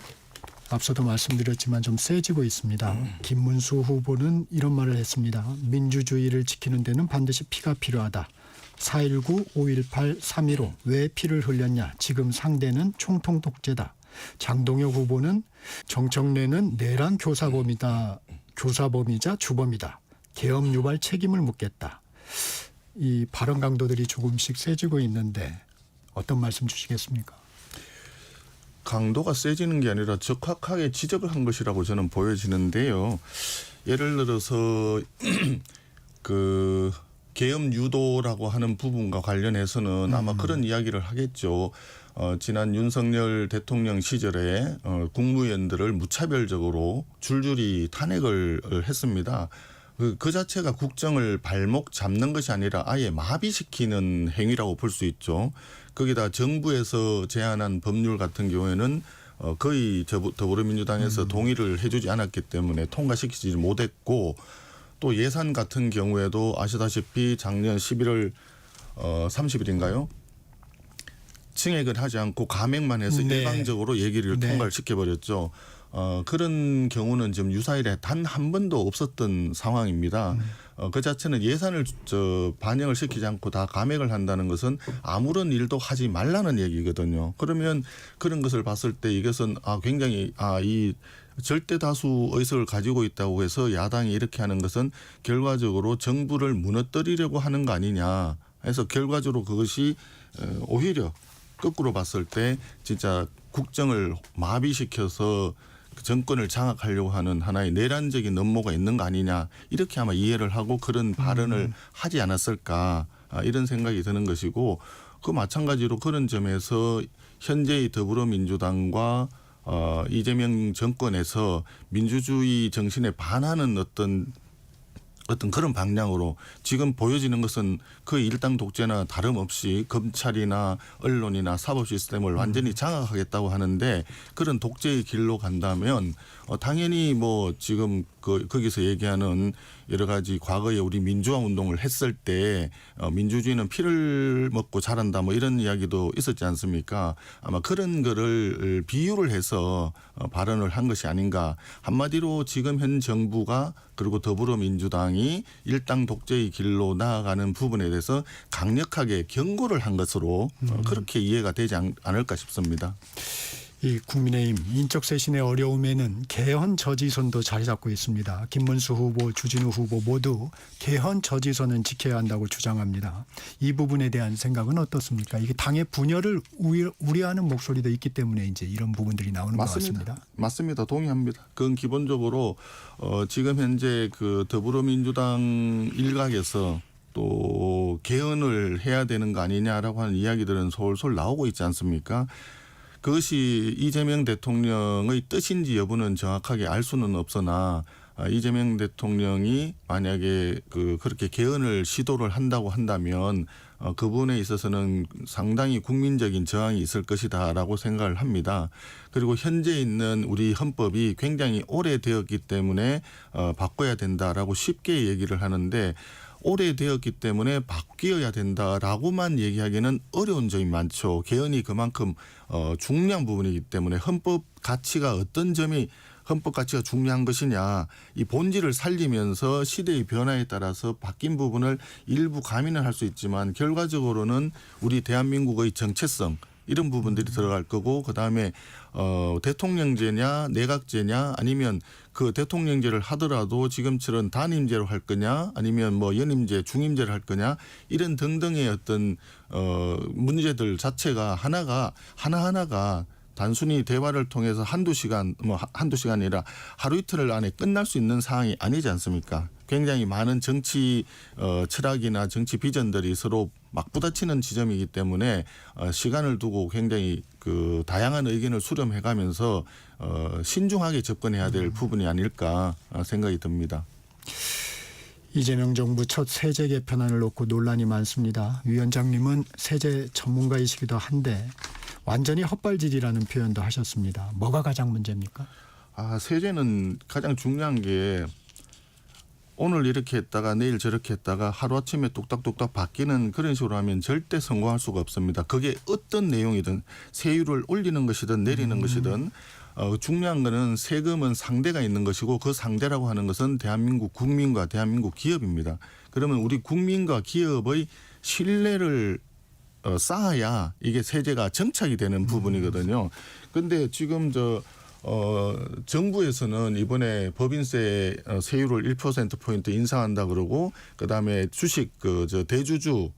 앞서도 말씀드렸지만 좀 세지고 있습니다. 김문수 후보는 이런 말을 했습니다. 민주주의를 지키는 데는 반드시 피가 필요하다. 4.19, 5.18, 3.15 왜 피를 흘렸냐. 지금 상대는 총통 독재다. 장동혁 후보는 정청래는 내란 교사범이다. 교사범이자 주범이다. 계엄 유발 책임을 묻겠다. 이 발언 강도들이 조금씩 세지고 있는데 어떤 말씀 주시겠습니까? 강도가 세지는 게 아니라 적확하게 지적을 한 것이라고 저는 보여지는데요. 예를 들어서 계엄 유도라고 하는 부분과 관련해서는 아마 그런 이야기를 하겠죠. 지난 윤석열 대통령 시절에 국무위원들을 무차별적으로 줄줄이 탄핵을 했습니다. 그 자체가 국정을 발목 잡는 것이 아니라 아예 마비시키는 행위라고 볼 수 있죠. 거기다 정부에서 제안한 법률 같은 경우에는 거의 더불어민주당에서 동의를 해주지 않았기 때문에 통과시키지 못했고, 또 예산 같은 경우에도 아시다시피 작년 11월 30일인가요? 증액을 하지 않고 감액만 해서 일방적으로 얘기를 통과를 시켜버렸죠. 그런 경우는 지금 유사일에 단 한 번도 없었던 상황입니다. 그 자체는 예산을 반영을 시키지 않고 다 감액을 한다는 것은 아무런 일도 하지 말라는 얘기거든요. 그러면 그런 것을 봤을 때 이것은 굉장히 이 절대 다수 의석을 가지고 있다고 해서 야당이 이렇게 하는 것은 결과적으로 정부를 무너뜨리려고 하는 거 아니냐 해서 결과적으로 그것이 오히려 거꾸로 봤을 때 진짜 국정을 마비시켜서 정권을 장악하려고 하는 하나의 내란적인 음모가 있는 거 아니냐, 이렇게 아마 이해를 하고 그런 발언을 하지 않았을까, 이런 생각이 드는 것이고, 그 마찬가지로 그런 점에서 현재의 더불어민주당과 이재명 정권에서 민주주의 정신에 반하는 어떤 그런 방향으로 지금 보여지는 것은 그 일당 독재나 다름없이 검찰이나 언론이나 사법 시스템을 완전히 장악하겠다고 하는데, 그런 독재의 길로 간다면 당연히 뭐 지금 거기서 얘기하는 여러 가지 과거에 우리 민주화 운동을 했을 때 민주주의는 피를 먹고 자란다 뭐 이런 이야기도 있었지 않습니까? 아마 그런 거를 비유를 해서 발언을 한 것이 아닌가. 한마디로 지금 현 정부가 그리고 더불어민주당이 일당 독재의 길로 나아가는 부분에 대해서 강력하게 경고를 한 것으로 그렇게 이해가 되지 않을까 싶습니다. 이 국민의힘 인적 쇄신의 어려움에는 개헌 저지선도 자리 잡고 있습니다. 김문수 후보, 주진우 후보 모두 개헌 저지선은 지켜야 한다고 주장합니다. 이 부분에 대한 생각은 어떻습니까? 이게 당의 분열을 우려하는 목소리도 있기 때문에 이제 이런 부분들이 나오는 것 같습니다. 맞습니다. 동의합니다. 그건 기본적으로 지금 현재 그 더불어민주당 일각에서 또 개헌을 해야 되는 거 아니냐라고 하는 이야기들은 솔솔 나오고 있지 않습니까? 그것이 이재명 대통령의 뜻인지 여부는 정확하게 알 수는 없으나 이재명 대통령이 만약에 그렇게 개헌을 시도를 한다고 한다면 그 부분에 있어서는 상당히 국민적인 저항이 있을 것이다라고 생각을 합니다. 그리고 현재 있는 우리 헌법이 굉장히 오래되었기 때문에 바꿔야 된다라고 쉽게 얘기를 하는데, 오래되었기 때문에 바뀌어야 된다라고만 얘기하기는 어려운 점이 많죠. 개헌이 그만큼 중요한 부분이기 때문에 헌법 가치가 어떤 점이 헌법 가치가 중요한 것이냐, 이 본질을 살리면서 시대의 변화에 따라서 바뀐 부분을 일부 가미는 할 수 있지만 결과적으로는 우리 대한민국의 정체성 이런 부분들이 들어갈 거고, 그다음에 대통령제냐 내각제냐 아니면 그 대통령제를 하더라도 지금처럼 단임제로 할 거냐 아니면 뭐 연임제 중임제를 할 거냐 이런 등등의 어떤 문제들 자체가 하나하나가 단순히 대화를 통해서 한두 시간이 아니라 하루 이틀 안에 끝날 수 있는 상황이 아니지 않습니까? 굉장히 많은 정치 철학이나 정치 비전들이 서로 맞부딪히는 지점이기 때문에 시간을 두고 굉장히 그 다양한 의견을 수렴해가면서 신중하게 접근해야 될 부분이 아닐까 생각이 듭니다. 이재명 정부 첫 세제 개편안을 놓고 논란이 많습니다. 위원장님은 세제 전문가이시기도 한데 완전히 헛발질이라는 표현도 하셨습니다. 뭐가 가장 문제입니까? 세제는 가장 중요한 게 오늘 이렇게 했다가 내일 저렇게 했다가 하루아침에 뚝딱뚝딱 바뀌는 그런 식으로 하면 절대 성공할 수가 없습니다. 그게 어떤 내용이든 세율을 올리는 것이든 내리는 것이든 중요한 거는 세금은 상대가 있는 것이고 그 상대라고 하는 것은 대한민국 국민과 대한민국 기업입니다. 그러면 우리 국민과 기업의 신뢰를 쌓아야 이게 세제가 정착이 되는 부분이거든요. 그런데 지금 정부에서는 이번에 법인세 세율을 1%포인트 인상한다 그러고 그다음에 주식 대주주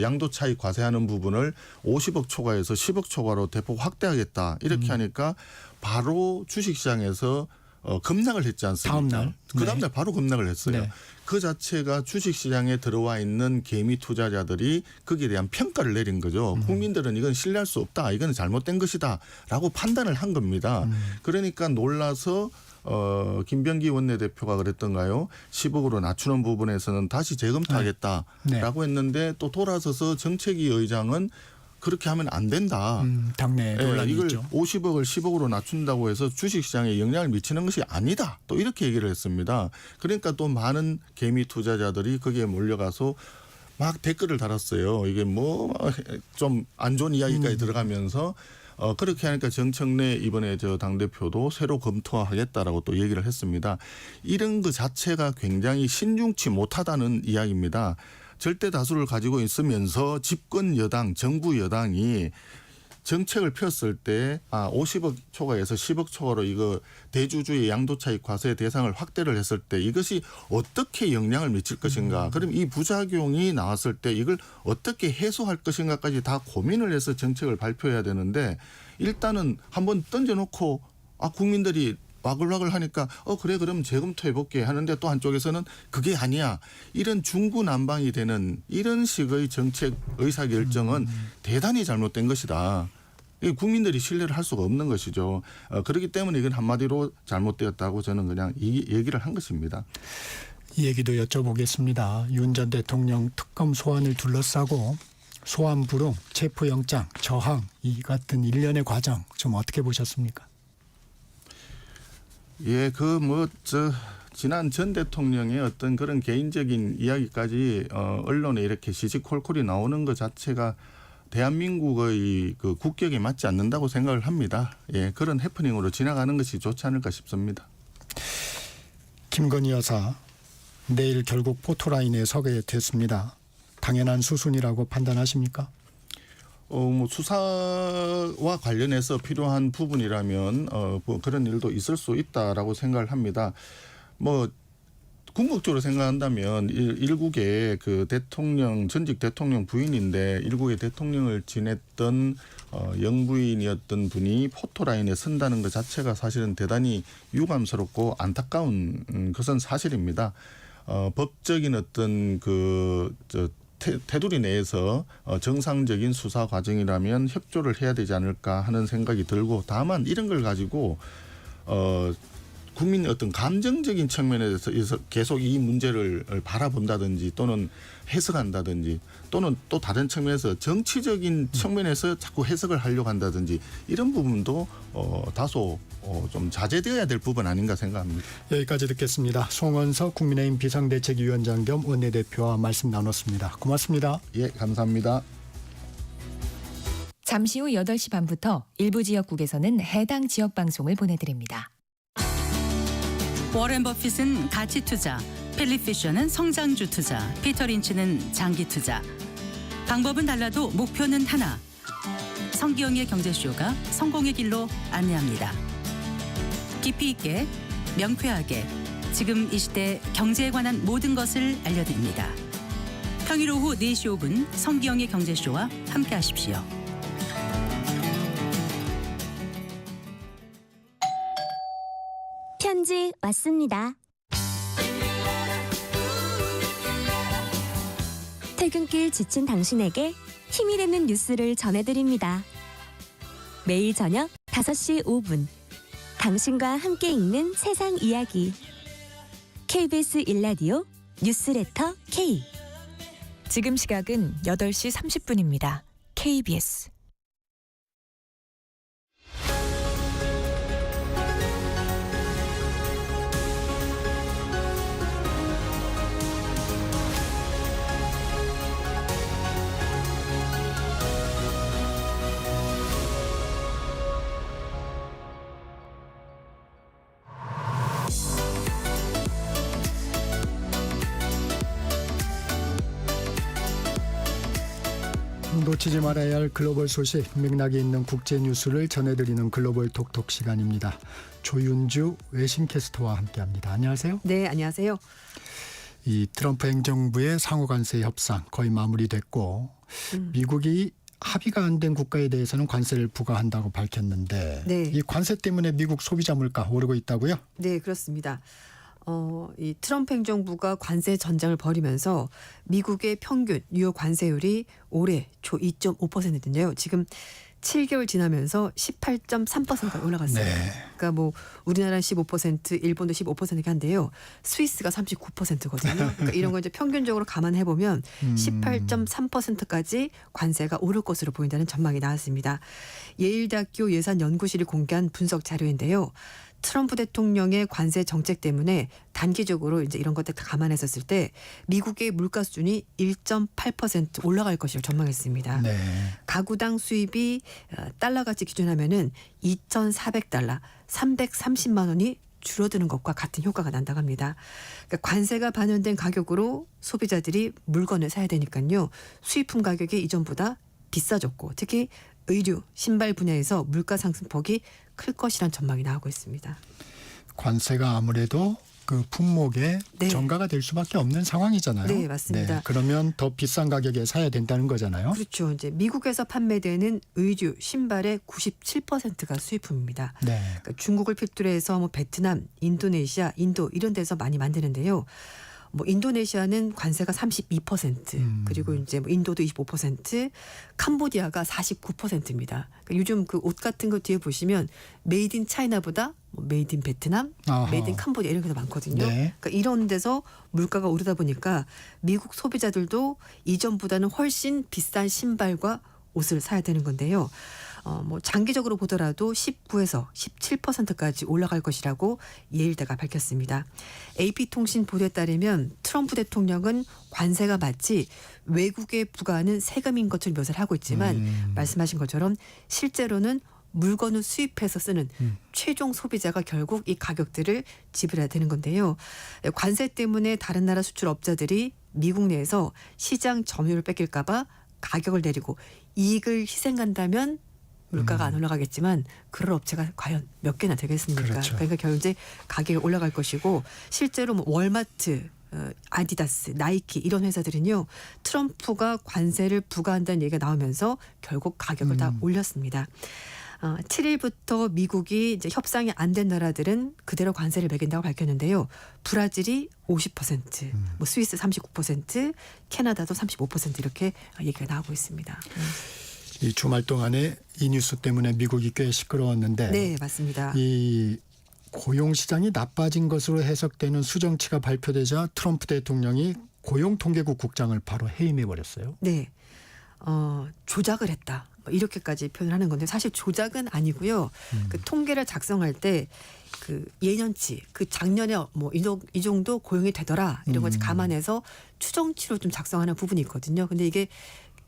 양도 차익 과세하는 부분을 50억 초과해서 10억 초과로 대폭 확대하겠다. 이렇게 하니까 바로 주식시장에서 급락을 했지 않습니까? 다음날. 그 다음날 바로 급락을 했어요. 네. 그 자체가 주식시장에 들어와 있는 개미 투자자들이 거기에 대한 평가를 내린 거죠. 국민들은 이건 신뢰할 수 없다. 이건 잘못된 것이다. 라고 판단을 한 겁니다. 그러니까 놀라서 김병기 원내대표가 그랬던가요? 10억으로 낮추는 부분에서는 다시 재검토하겠다라고 했는데 또 돌아서서 정책위 의장은 그렇게 하면 안 된다. 당내 논란이 이걸 있죠. 50억을 10억으로 낮춘다고 해서 주식시장에 영향을 미치는 것이 아니다. 또 이렇게 얘기를 했습니다. 그러니까 또 많은 개미 투자자들이 거기에 몰려가서 막 댓글을 달았어요. 이게 뭐 좀 안 좋은 이야기까지 들어가면서 그렇게 하니까 정청래 이번에 당대표도 새로 검토하겠다라고 또 얘기를 했습니다. 이런 것 자체가 굉장히 신중치 못하다는 이야기입니다. 절대 다수를 가지고 있으면서 집권 여당, 정부 여당이 정책을 폈을 때 50억 초과해서 10억 초과로 이거 대주주의 양도차익 과세 대상을 확대를 했을 때 이것이 어떻게 영향을 미칠 것인가. 그럼 이 부작용이 나왔을 때 이걸 어떻게 해소할 것인가까지 다 고민을 해서 정책을 발표해야 되는데 일단은 한번 던져놓고 국민들이 와글와글 하니까 그래 그럼 재검토해 볼게 하는데 또 한쪽에서는 그게 아니야. 이런 중구난방이 되는 이런 식의 정책 의사결정은 대단히 잘못된 것이다. 국민들이 신뢰를 할 수가 없는 것이죠. 그렇기 때문에 이건 한마디로 잘못되었다고 저는 그냥 이 얘기를 한 것입니다. 이 얘기도 여쭤보겠습니다. 윤 전 대통령 특검 소환을 둘러싸고 소환 불응, 체포영장, 저항 이 같은 일련의 과정 좀 어떻게 보셨습니까? 예, 지난 전 대통령의 어떤 그런 개인적인 이야기까지 언론에 이렇게 시시콜콜이 나오는 것 자체가 대한민국의 그 국격에 맞지 않는다고 생각을 합니다. 예, 그런 해프닝으로 지나가는 것이 좋지 않을까 싶습니다. 김건희 여사 내일 결국 포토라인에 서게 됐습니다. 당연한 수순이라고 판단하십니까? 수사와 관련해서 필요한 부분이라면 그런 일도 있을 수 있다라고 생각을 합니다. 궁극적으로 생각한다면 일국의 그 대통령 전직 대통령 부인인데 일국의 대통령을 지냈던 영부인이었던 분이 포토라인에 선다는 것 자체가 사실은 대단히 유감스럽고 안타까운 것은 사실입니다. 법적인 어떤 테두리 내에서 정상적인 수사 과정이라면 협조를 해야 되지 않을까 하는 생각이 들고 다만 이런 걸 가지고 국민의 어떤 감정적인 측면에서 계속 이 문제를 바라본다든지 또는 해석한다든지 또는 또 다른 측면에서 정치적인 측면에서 자꾸 해석을 하려고 한다든지 이런 부분도 다소 좀 자제되어야 될 부분 아닌가 생각합니다. 여기까지 듣겠습니다. 송원석 국민의힘 비상대책위원장 겸 원내대표와 말씀 나눴습니다. 고맙습니다. 예, 감사합니다. 잠시 후 8시 반부터 일부 지역국에서는 해당 지역 방송을 보내드립니다. 워렌 버핏은 가치 투자, 필립 피셔는 성장주 투자, 피터 린치는 장기 투자. 방법은 달라도 목표는 하나. 성기영의 경제쇼가 성공의 길로 안내합니다. 깊이 있게, 명쾌하게, 지금 이 시대 경제에 관한 모든 것을 알려드립니다. 평일 오후 4시 5분 성기영의 경제쇼와 함께하십시오. 편지 왔습니다. 퇴근길 지친 당신에게 힘이 되는 뉴스를 전해드립니다. 매일 저녁 5시 5분 당신과 함께 읽는 세상 이야기 KBS 1라디오 뉴스레터 K. 지금 시각은 8시 30분입니다. KBS 놓치지 말아야 할 글로벌 소식, 맥락이 있는 국제 뉴스를 전해드리는 글로벌 톡톡 시간입니다. 조윤주 외신캐스터와 함께합니다. 안녕하세요. 네, 안녕하세요. 이 트럼프 행정부의 상호관세 협상 거의 마무리됐고 미국이 합의가 안 된 국가에 대해서는 관세를 부과한다고 밝혔는데 네. 이 관세 때문에 미국 소비자 물가 오르고 있다고요? 네, 그렇습니다. 이 트럼프 행정부가 관세 전장을 벌이면서 미국의 평균 유효 관세율이 올해 초 2.5%인데요. 지금 7개월 지나면서 18.3%가 올라갔어요. 네. 그러니까 뭐 우리나라는 15%, 일본도 15%긴 한데요. 스위스가 39%거든요. 그러니까 이런 거 이제 평균적으로 감안해 보면 18.3%까지 관세가 오를 것으로 보인다는 전망이 나왔습니다. 예일대학교 예산연구실이 공개한 분석 자료인데요. 트럼프 대통령의 관세 정책 때문에 단기적으로 이제 이런 것들 다 감안했었을 때 미국의 물가 수준이 1.8% 올라갈 것이라고 전망했습니다. 네. 가구당 수입이 달러같이 기준하면은 2,400달러, 330만 원이 줄어드는 것과 같은 효과가 난다고 합니다. 그러니까 관세가 반영된 가격으로 소비자들이 물건을 사야 되니까요. 수입품 가격이 이전보다 비싸졌고 특히 의류, 신발 분야에서 물가 상승폭이 클 것이란 전망이 나오고 있습니다. 관세가 아무래도 그 품목에 네. 전가가 될 수밖에 없는 상황이잖아요. 네, 맞습니다. 네, 그러면 더 비싼 가격에 사야 된다는 거잖아요. 그렇죠. 이제 미국에서 판매되는 의류, 신발의 97%가 수입품입니다. 네. 그러니까 중국을 필두로 해서 뭐 베트남, 인도네시아, 인도 이런 데서 많이 만드는데요. 뭐 인도네시아는 관세가 32%, 그리고 이제 뭐 인도도 25%, 캄보디아가 49%입니다. 그러니까 요즘 그 옷 같은 거 뒤에 보시면 메이드 인 차이나보다 뭐 메이드 인 베트남, 아하. 메이드 인 캄보디아 이런 게 더 많거든요. 네. 그러니까 이런 데서 물가가 오르다 보니까 미국 소비자들도 이전보다는 훨씬 비싼 신발과 옷을 사야 되는 건데요. 뭐 장기적으로 보더라도 19에서 17%까지 올라갈 것이라고 예일대가 밝혔습니다. AP통신 보도에 따르면 트럼프 대통령은 관세가 마치 외국에 부과하는 세금인 것처럼 묘사를 하고 있지만 말씀하신 것처럼 실제로는 물건을 수입해서 쓰는 최종 소비자가 결국 이 가격들을 지불해야 되는 건데요. 관세 때문에 다른 나라 수출업자들이 미국 내에서 시장 점유율을 뺏길까 봐 가격을 내리고 이익을 희생한다면 물가가 안 올라가겠지만 그럴 업체가 과연 몇 개나 되겠습니까? 그렇죠. 그러니까 결국 이제 가격이 올라갈 것이고 실제로 뭐 월마트, 아디다스, 나이키 이런 회사들은요. 트럼프가 관세를 부과한다는 얘기가 나오면서 결국 가격을 다 올렸습니다. 7일부터 미국이 이제 협상이 안 된 나라들은 그대로 관세를 매긴다고 밝혔는데요. 브라질이 50%, 뭐 스위스 39%, 캐나다도 35% 이렇게 얘기가 나오고 있습니다. 이 주말 동안에 이 뉴스 때문에 미국이 꽤 시끄러웠는데 네, 맞습니다. 이 고용 시장이 나빠진 것으로 해석되는 수정치가 발표되자 트럼프 대통령이 고용통계국 국장을 바로 해임해 버렸어요. 네, 조작을 했다. 이렇게까지 표현을 하는 건데 사실 조작은 아니고요. 그 통계를 작성할 때 그 예년치, 그 작년에 뭐 이 정도 고용이 되더라 이런 걸 감안해서 추정치로 좀 작성하는 부분이 있거든요. 근데 이게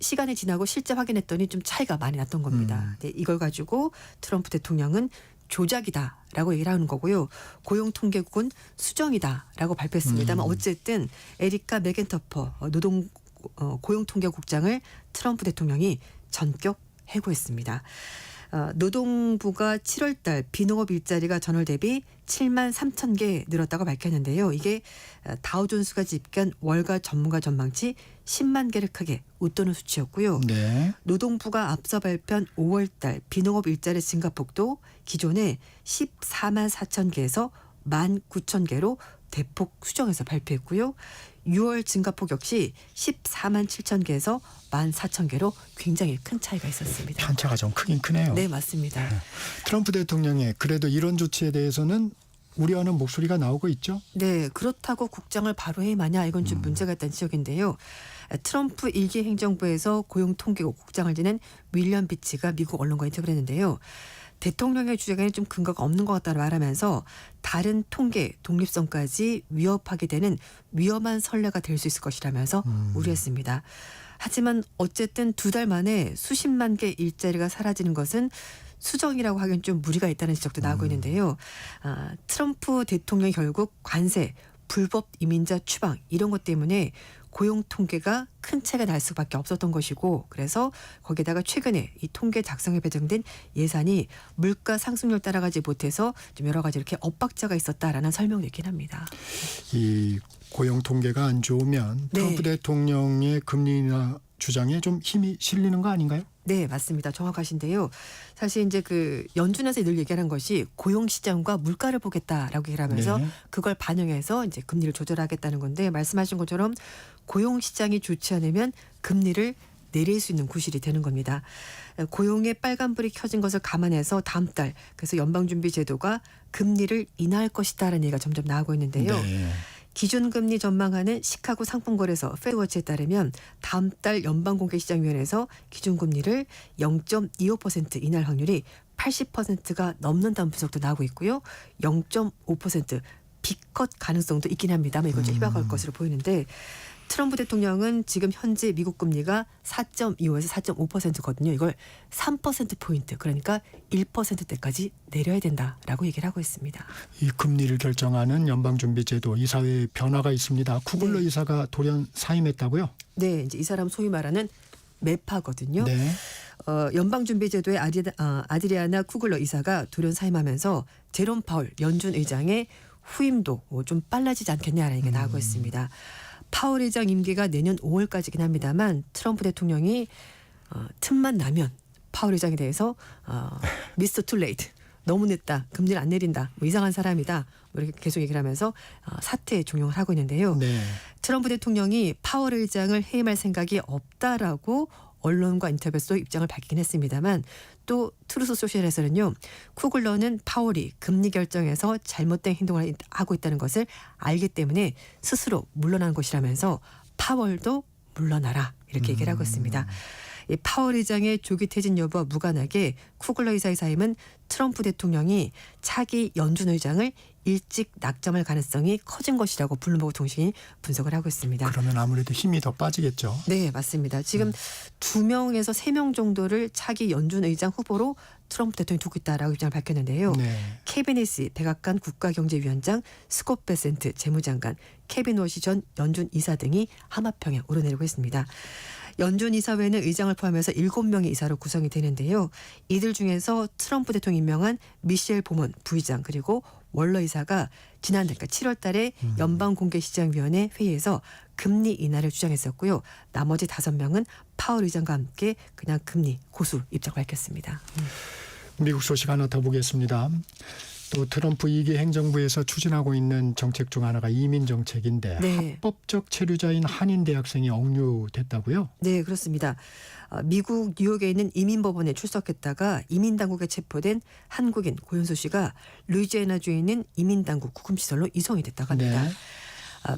시간이 지나고 실제 확인했더니 좀 차이가 많이 났던 겁니다. 네, 이걸 가지고 트럼프 대통령은 조작이다라고 얘기를 하는 거고요. 고용통계국은 수정이다라고 발표했습니다만 어쨌든 에리카 맥앤터퍼 노동 고용통계국장을 트럼프 대통령이 전격 해고했습니다. 노동부가 7월 달 비농업 일자리가 전월 대비 7만 3천 개 늘었다고 밝혔는데요. 이게 다우존스가 집계한 월가 전문가 전망치 10만 개를 크게 웃도는 수치였고요. 네. 노동부가 앞서 발표한 5월 달 비농업 일자리 증가폭도 기존에 14만 4천 개에서 1만 9천 개로 대폭 수정해서 발표했고요. 6월 증가폭 역시 14만 7천 개에서 1만 4천 개로 굉장히 큰 차이가 있었습니다. 편차가 좀 크긴 크네요. 네, 맞습니다. 트럼프 대통령의 그래도 이런 조치에 대해서는 우려하는 목소리가 나오고 있죠. 네, 그렇다고 국장을 바로 해임하냐 이건 좀 문제가 있다는 지적인데요. 트럼프 1기 행정부에서 고용통계국 국장을 지낸 윌리엄 비치가 미국 언론과 인터뷰를 했는데요. 대통령의 주장에는 좀 근거가 없는 것 같다고 말하면서 다른 통계 독립성까지 위협하게 되는 위험한 선례가 될 수 있을 것이라면서 우려했습니다. 하지만 어쨌든 2달 만에 수십만 개 일자리가 사라지는 것은 수정이라고 하기엔 좀 무리가 있다는 지적도 나오고 있는데요. 트럼프 대통령이 결국 관세, 불법 이민자 추방 이런 것 때문에 고용 통계가 큰 차이가 날 수밖에 없었던 것이고 그래서 거기에다가 최근에 이 통계 작성에 배정된 예산이 물가 상승률 따라가지 못해서 좀 여러 가지 이렇게 엇박자가 있었다라는 설명도 있긴 합니다. 이 고용 통계가 안 좋으면 트럼프 대통령의 금리 인하 주장에 좀 힘이 실리는 거 아닌가요? 네, 맞습니다. 정확하신데요. 사실 이제 그 연준에서 늘 얘기하는 것이 고용 시장과 물가를 보겠다라고 얘기를 하면서 그걸 반영해서 이제 금리를 조절하겠다는 건데 말씀하신 것처럼 고용 시장이 좋지 않으면 금리를 내릴 수 있는 구실이 되는 겁니다. 고용의 빨간불이 켜진 것을 감안해서 다음 달 그래서 연방준비제도가 금리를 인하할 것이다라는 얘기가 점점 나오고 있는데요. 기준금리 전망하는 시카고 상품거래소 페드워치에 따르면 다음 달 연방공개시장위원회에서 기준금리를 0.25% 인하할 확률이 80%가 넘는다는 분석도 나오고 있고요. 0.5% 비컷 가능성도 있긴 합니다만 이건 좀 희박할 것으로 보이는데 트럼프 대통령은 지금 현재 미국 금리가 4.25에서 4.5%거든요. 이걸 3%포인트 그러니까 1%대까지 내려야 된다라고 얘기를 하고 있습니다. 이 금리를 결정하는 연방준비제도 이사회에 변화가 있습니다. 쿠글러 이사가 돌연 사임했다고요? 네. 이제 이 사람 소위 말하는 매파거든요. 네. 연방준비제도의 아드리아나 쿠글러 이사가 돌연 사임하면서 제롬 파월 연준 의장의 후임도 좀 빨라지지 않겠냐라는 얘기가 나오고 있습니다. 파월 의장 임기가 내년 5월까지긴 합니다만 트럼프 대통령이 틈만 나면 파월 의장에 대해서 미스터 툴레이트 너무 늦다 금리를 안 내린다 뭐 이상한 사람이다 뭐 이렇게 계속 얘기를 하면서 사퇴 종용을 하고 있는데요. 트럼프 대통령이 파월 의장을 해임할 생각이 없다라고 언론과 인터뷰에서 입장을 밝히긴 했습니다만 또 트루스 소셜에서는요. 쿠글러는 파월이 금리 결정에서 잘못된 행동을 하고 있다는 것을 알기 때문에 스스로 물러난 것이라면서 파월도 물러나라 이렇게 얘기를 하고 있습니다. 이 파월 의장의 조기 퇴진 여부와 무관하게 쿠글러 이사의 사임은 트럼프 대통령이 차기 연준 의장을 일찍 낙점할 가능성이 커진 것이라고 블룸버그 통신이 분석을 하고 있습니다. 그러면 아무래도 힘이 더 빠지겠죠. 네, 맞습니다. 지금 2명에서 3명 정도를 차기 연준 의장 후보로 트럼프 대통령이 두고 있다라고 입장을 밝혔는데요. 케빈 해시 백악관 국가경제위원장, 스콧 베센트 재무장관, 케빈 워시 전 연준 이사 등이 하마평에 오르내리고 있습니다. 연준 이사회는 의장을 포함해서 7명의 이사로 구성이 되는데요. 이들 중에서 트럼프 대통령이 임명한 미셸 보먼 부의장 그리고 월러 이사가 지난달 그러니까 7월 달에 연방공개시장위원회 회의에서 금리 인하를 주장했었고요. 나머지 5명은 파월 의장과 함께 그냥 금리 고수 입장 밝혔습니다. 미국 소식 하나 더 보겠습니다. 또 트럼프 2기 행정부에서 추진하고 있는 정책 중 하나가 이민 정책인데 합법적 체류자인 한인 대학생이 억류됐다고요? 네, 그렇습니다. 미국 뉴욕에 있는 이민법원에 출석했다가 이민당국에 체포된 한국인 고현수 씨가 루이지애나주에 있는 이민당국 구금시설로 이송이 됐다고 합니다.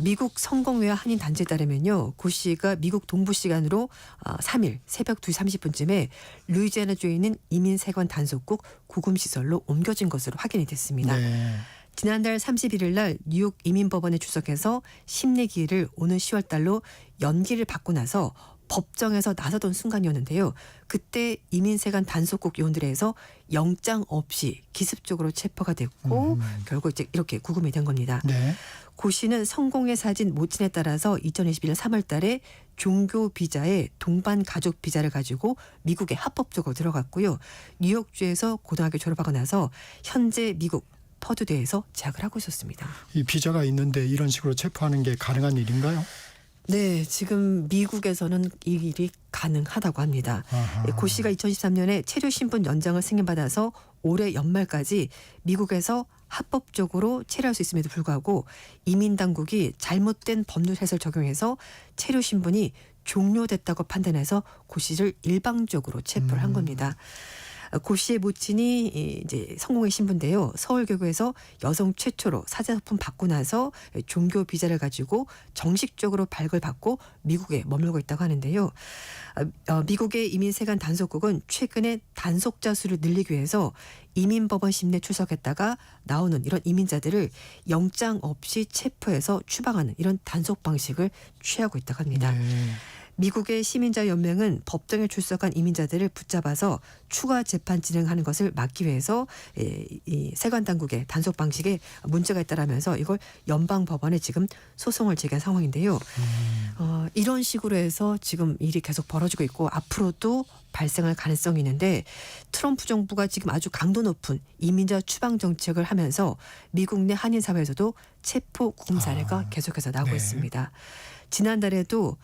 미국 성공회와 한인 단체에 따르면요. 고 씨가 미국 동부 시간으로 3일 새벽 2시 30분쯤에 루이지애나주에 있는 이민세관 단속국 구금시설로 옮겨진 것으로 확인이 됐습니다. 지난달 31일 날 뉴욕 이민법원에 출석해서 심리 기일을 오는 10월 달로 연기를 받고 나서 법정에서 나서던 순간이었는데요. 그때 이민세관 단속국 요원들에서 영장 없이 기습적으로 체포가 됐고 결국 이제 이렇게 구금이 된 겁니다. 네. 고 씨는 성공의 사진 모친에 따라서 2021년 3월 달에 종교 비자에 동반 가족 비자를 가지고 미국에 합법적으로 들어갔고요. 뉴욕주에서 고등학교 졸업하고 나서 현재 미국 퍼듀대에서 재학을 하고 있었습니다. 이 비자가 있는데 이런 식으로 체포하는 게 가능한 일인가요? 네, 지금 미국에서는 이 일이 가능하다고 합니다. 아하. 고 씨가 2013년에 체류 신분 연장을 승인받아서 올해 연말까지 미국에서 합법적으로 체류할 수 있음에도 불구하고 이민 당국이 잘못된 법률 해설 적용해서 체류 신분이 종료됐다고 판단해서 고 씨를 일방적으로 체포를 한 겁니다. 고 씨의 모친이 이제 성공의 신부인데요. 서울교구에서 여성 최초로 사자소품 받고 나서 종교 비자를 가지고 정식적으로 발급을 받고 미국에 머물고 있다고 하는데요. 미국의 이민세관 단속국은 최근에 단속자 수를 늘리기 위해서 이민법원 심리에 출석했다가 나오는 이런 이민자들을 영장 없이 체포해서 추방하는 이런 단속 방식을 취하고 있다고 합니다. 네. 미국의 시민자연맹은 법정에 출석한 이민자들을 붙잡아서 추가 재판 진행하는 것을 막기 위해서 이 세관 당국의 단속 방식에 문제가 있다라면서 이걸 연방 법원에 지금 소송을 제기한 상황인데요. 이런 식으로 해서 지금 일이 계속 벌어지고 있고 앞으로도 발생할 가능성이 있는데 트럼프 정부가 지금 아주 강도 높은 이민자 추방 정책을 하면서 미국 내 한인 사회에서도 체포 구금 사례가 계속해서 나오고 네. 있습니다. 지난달에도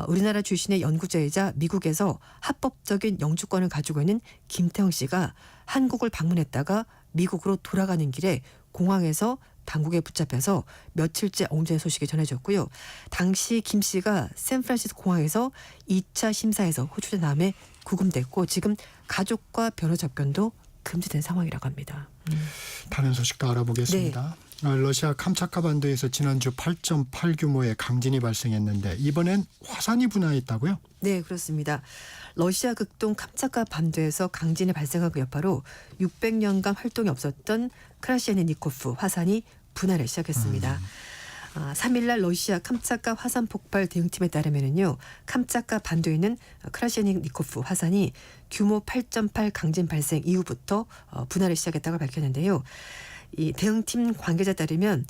우리나라 출신의 연구자이자 미국에서 합법적인 영주권을 가지고 있는 김태형 씨가 한국을 방문했다가 미국으로 돌아가는 길에 공항에서 당국에 붙잡혀서 며칠째 엉뚱한 소식이 전해졌고요. 당시 김 씨가 샌프란시스코 공항에서 2차 심사에서 호출된 다음에 구금됐고 지금 가족과 변호 접견도 금지된 상황이라고 합니다. 다른 소식도 알아보겠습니다. 러시아 캄차카 반도에서 지난주 8.8 규모의 강진이 발생했는데 이번엔 화산이 분화했다고요? 네, 그렇습니다. 러시아 극동 캄차카 반도에서 강진이 발생한 그 여파로 600년간 활동이 없었던 크라시에니코프 화산이 분화를 시작했습니다. 3일날 러시아 캄차카 화산 폭발 대응팀에 따르면요, 캄차카 반도에 있는 크라시에니코프 화산이 규모 8.8 강진 발생 이후부터 분화를 시작했다고 밝혔는데요. 이 대응팀 관계자에 따르면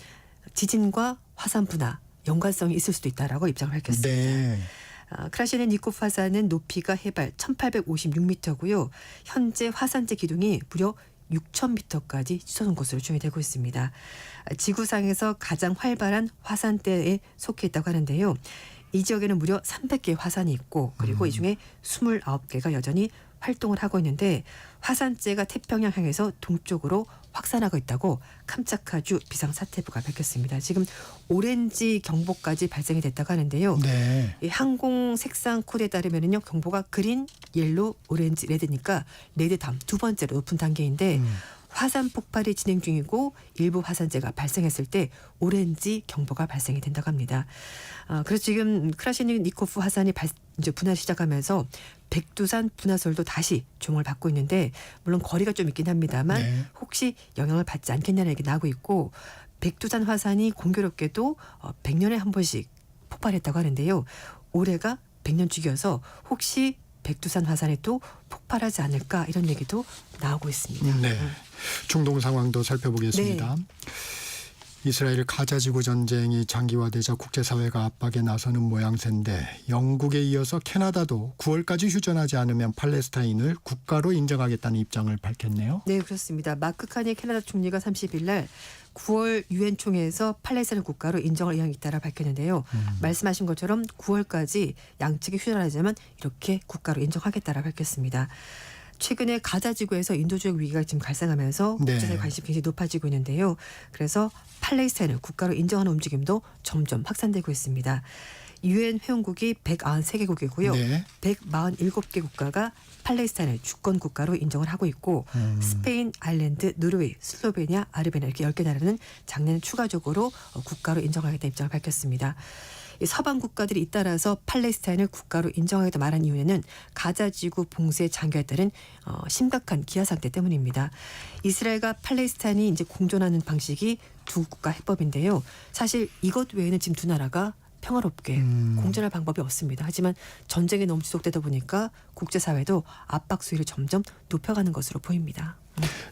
지진과 화산 분화 연관성이 있을 수도 있다라고 입장을 밝혔습니다. 네. 크라시에니코프 화산은 높이가 해발 1856m고요. 현재 화산재 기둥이 무려 6,000m까지 치솟은 것으로 추정되고 있습니다. 지구상에서 가장 활발한 화산대에 속해 있다고 하는데요. 이 지역에는 무려 300개의 화산이 있고 그리고 이 중에 29개가 여전히 활동을 하고 있는데 화산재가 태평양 향해서 동쪽으로 확산하고 있다고 캄차카주 비상사태부가 밝혔습니다. 지금 오렌지 경보까지 발생이 됐다고 하는데요. 네. 이 항공 색상 코드에 따르면요, 경보가 그린, 옐로, 오렌지, 레드니까 레드 다음 두 번째로 높은 단계인데 화산 폭발이 진행 중이고 일부 화산재가 발생했을 때 오렌지 경보가 발생이 된다고 합니다. 그래서 지금 크라시니코프 화산이 이제 분화 시작하면서 백두산 분화설도 다시 조명을 받고 있는데 물론 거리가 좀 있긴 합니다만 네. 혹시 영향을 받지 않겠냐는 얘기 나오고 있고 백두산 화산이 공교롭게도 100년에 한 번씩 폭발했다고 하는데요. 올해가 100년 주기여서 혹시 백두산 화산이 또 폭발하지 않을까 이런 얘기도 나오고 있습니다. 네. 중동 상황도 살펴보겠습니다. 네. 이스라엘 가자지구 전쟁이 장기화되자 국제사회가 압박에 나서는 모양새인데 영국에 이어서 캐나다도 9월까지 휴전하지 않으면 팔레스타인을 국가로 인정하겠다는 입장을 밝혔네요. 네, 그렇습니다. 마크 카니 캐나다 총리가 30일 날 9월 유엔 총회에서 팔레스타인 국가로 인정할 의향이 있다라 밝혔는데요. 말씀하신 것처럼 9월까지 양측이 휴전하자면 이렇게 국가로 인정하겠다라 밝혔습니다. 최근에 가자 지구에서 인도주의 위기가 지금 발생하면서 네. 국제사회 관심이 굉장히 높아지고 있는데요. 그래서 팔레스타인을 국가로 인정하는 움직임도 점점 확산되고 있습니다. 유엔 회원국이 193개국이고요. 네. 147개 국가가 팔레스타인을 주권 국가로 인정을 하고 있고 스페인, 아일랜드, 노르웨이, 슬로베니아, 아르메니아 이렇게 10개 나라는 작년에 추가적으로 국가로 인정하겠다는 입장을 밝혔습니다. 서방 국가들이 잇따라서 팔레스타인을 국가로 인정하겠다 말한 이유에는 가자지구 봉쇄 장기화에 따른 심각한 기아 상태 때문입니다. 이스라엘과 팔레스타인이 이제 공존하는 방식이 두 국가 해법인데요. 사실 이것 외에는 지금 두 나라가 평화롭게 공존할 방법이 없습니다. 하지만 전쟁이 너무 지속되다 보니까 국제사회도 압박 수위를 점점 높여가는 것으로 보입니다.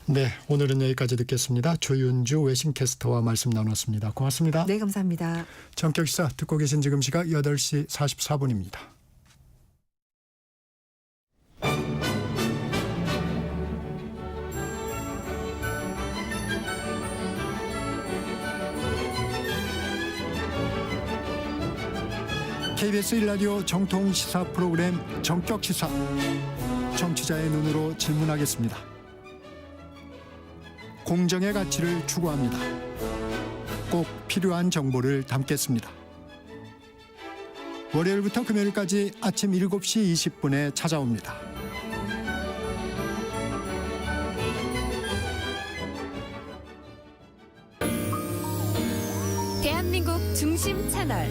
네, 오늘은 여기까지 듣겠습니다. 조윤주 외신캐스터와 말씀 나눴습니다. 고맙습니다. 네, 감사합니다. 전격시사 듣고 계신 지금 시각 8시 44분입니다. KBS 1라디오 정통시사 프로그램 전격시사, 정치자의 눈으로 질문하겠습니다. 공정의 가치를 추구합니다. 꼭 필요한 정보를 담겠습니다. 월요일부터 금요일까지 아침 7시 20분에 찾아옵니다. 대한민국 중심 채널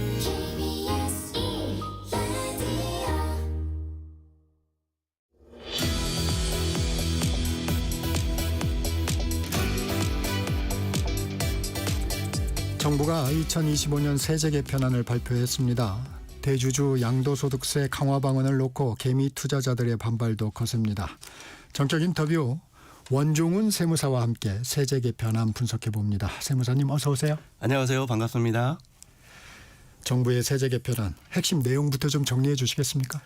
정부가 2025년 세제 개편안을 발표했습니다. 대주주 양도소득세 강화 방안을 놓고 개미 투자자들의 반발도 거셉니다. 정격 인터뷰 원종훈 세무사와 함께 세제 개편안 분석해 봅니다. 세무사님 어서 오세요. 안녕하세요. 반갑습니다. 정부의 세제 개편안 핵심 내용부터 좀 정리해 주시겠습니까?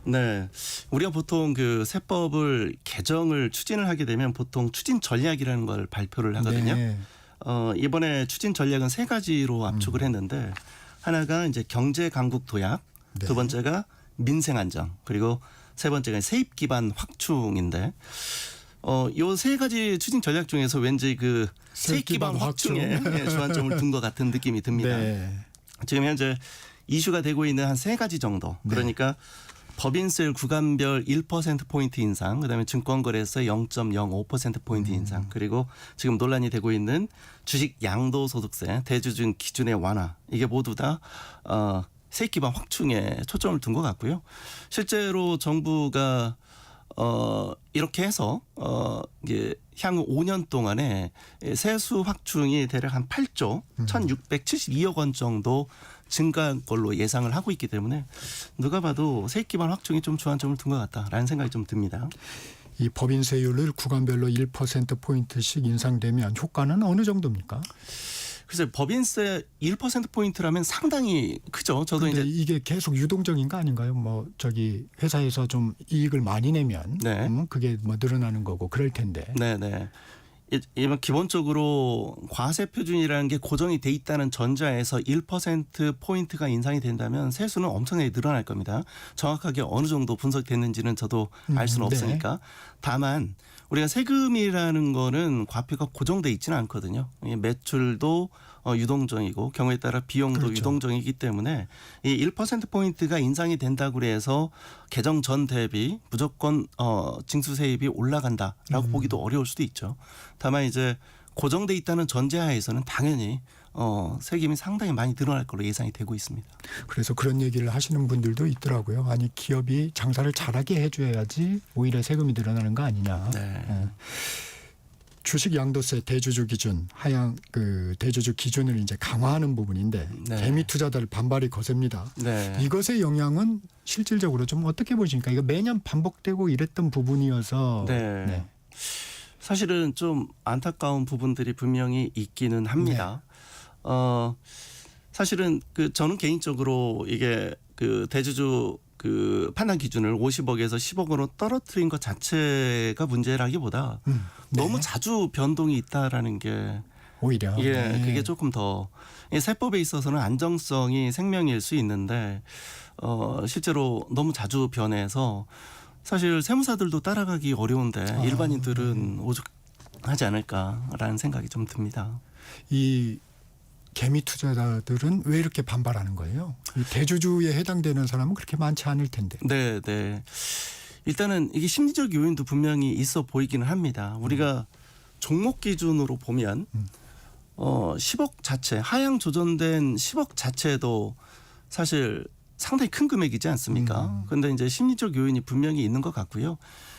네, 우리가 보통 그 세법을 개정을 추진을 하게 되면 보통 추진 전략이라는 걸 발표를 하거든요. 네. 이번에 추진 전략은 3가지로 압축을 했는데 하나가 이제 경제 강국 도약, 네. 두 번째가 민생 안정, 그리고 세 번째가 세입 기반 확충인데 요 3가지 추진 전략 중에서 왠지 그 세입 기반 확충에 주안점을 둔 것 같은 느낌이 듭니다. 네. 지금 현재 이슈가 되고 있는 한 3가지 정도. 그러니까 법인세 구간별 1%포인트 인상, 그다음에 증권거래세 0.05%포인트 인상, 그리고 지금 논란이 되고 있는 주식 양도소득세 대주주 기준의 완화, 이게 모두 다 세입 기반 확충에 초점을 둔 것 같고요. 실제로 정부가 이렇게 해서 이게 향후 5년 동안에 세수 확충이 대략 한 8조 1,672억 원 정도 증가할 걸로 예상을 하고 있기 때문에 누가 봐도 세입 기반 확충이 좀 주안점을 둔 것 같다라는 생각이 좀 듭니다. 이 법인세율을 구간별로 1%포인트씩 인상되면 효과는 어느 정도입니까? 글쎄 법인세 1%포인트라면 상당히 크죠. 저도 이제 이게 계속 유동적인 거 아닌가요? 뭐 저기 회사에서 좀 이익을 많이 내면 그게 뭐 늘어나는 거고 그럴 텐데. 네네. 기본적으로 과세 표준이라는 게 고정이 돼 있다는 전자에서 1%포인트가 인상이 된다면 세수는 엄청나게 늘어날 겁니다. 정확하게 어느 정도 분석됐는지는 저도 알 수는 없으니까. 다만 우리가 세금이라는 거는 과표가 고정돼 있지는 않거든요. 매출도 유동적이고 경우에 따라 비용도 그렇죠. 유동적이기 때문에 이 1%포인트가 인상이 된다고 해서 개정 전 대비 무조건 징수세입이 올라간다라고 보기도 어려울 수도 있죠. 다만 이제 고정돼 있다는 전제하에서는 당연히 세금이 상당히 많이 늘어날 걸로 예상이 되고 있습니다. 그래서 그런 얘기를 하시는 분들도 있더라고요. 아니 기업이 장사를 잘하게 해줘야지 오히려 세금이 늘어나는 거 아니냐. 네. 주식 양도세 대주주 기준 하향 그 대주주 기준을 이제 강화하는 부분인데 네. 개미 투자들 반발이 거셉니다. 네. 이것의 영향은 실질적으로 좀 어떻게 보십니까? 이거 매년 반복되고 이랬던 부분이어서. 네. 네. 사실은 좀 안타까운 부분들이 분명히 있기는 합니다. 사실은 저는 개인적으로 이게 그 대주주 그 판단 기준을 50억에서 10억으로 떨어뜨린 것 자체가 문제라기보다 너무 자주 변동이 있다라는 게 오히려 그게 조금 더 세법에 있어서는 안정성이 생명일 수 있는데 실제로 너무 자주 변해서 사실 세무사들도 따라가기 어려운데 일반인들은 오죽하지 않을까라는 생각이 좀 듭니다. 이 개미 투자자들은 왜 이렇게 반발하는 거예요? 이 대주주에 해당되는 사람은 그렇게 많지 않을 텐데. 네, 네. 일단은 이게 심리적 요인도 분명히 있어 보이기는 합니다. 우리가 종목 기준으로 보면 10억 자체, 하향 조정된 10억 자체도 사실 상당히 큰 금액이지 않습니까? 그런데 이제 심리적 요인이 분명히 있는 것 같고요.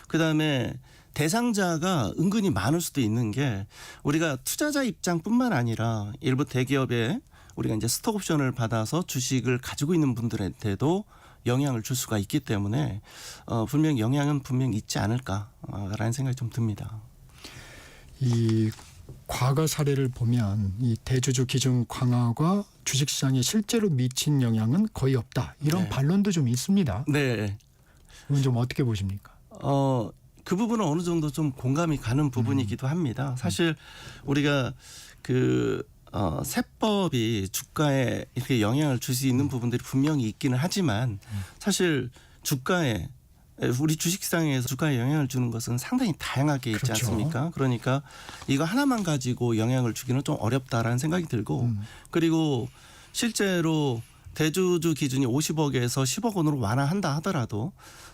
그다음에 대상자가 은근히 많을 수도 있는 게 우리가 투자자 입장뿐만 아니라 일부 대기업의 우리가 이제 스톡 옵션을 받아서 주식을 가지고 있는 분들한테도 영향을 줄 수가 있기 때문에 분명 영향은 분명 있지 않을까라는 생각이 좀 듭니다. 이 과거 사례를 보면 이 대주주 기준 강화가 주식시장에 실제로 미친 영향은 거의 없다. 이런 네. 반론도 좀 있습니다. 네. 이건 좀 어떻게 보십니까? 그 부분은 어느 정도 좀 공감이 가는 부분이기도 합니다. 사실 우리가 그 세법이 주가에 이렇게 영향을 줄 수 있는 부분들이 분명히 있기는 하지만 사실 주가에 우리 주식시장에서 주가에 영향을 주는 것은 상당히 다양하게 있지 그렇죠. 않습니까? 그러니까 이거 하나만 가지고 영향을 주기는 좀 어렵다라는 생각이 들고 그리고 실제로 대주주 기준이 50억에서 10억 원으로 완화한다 하더라도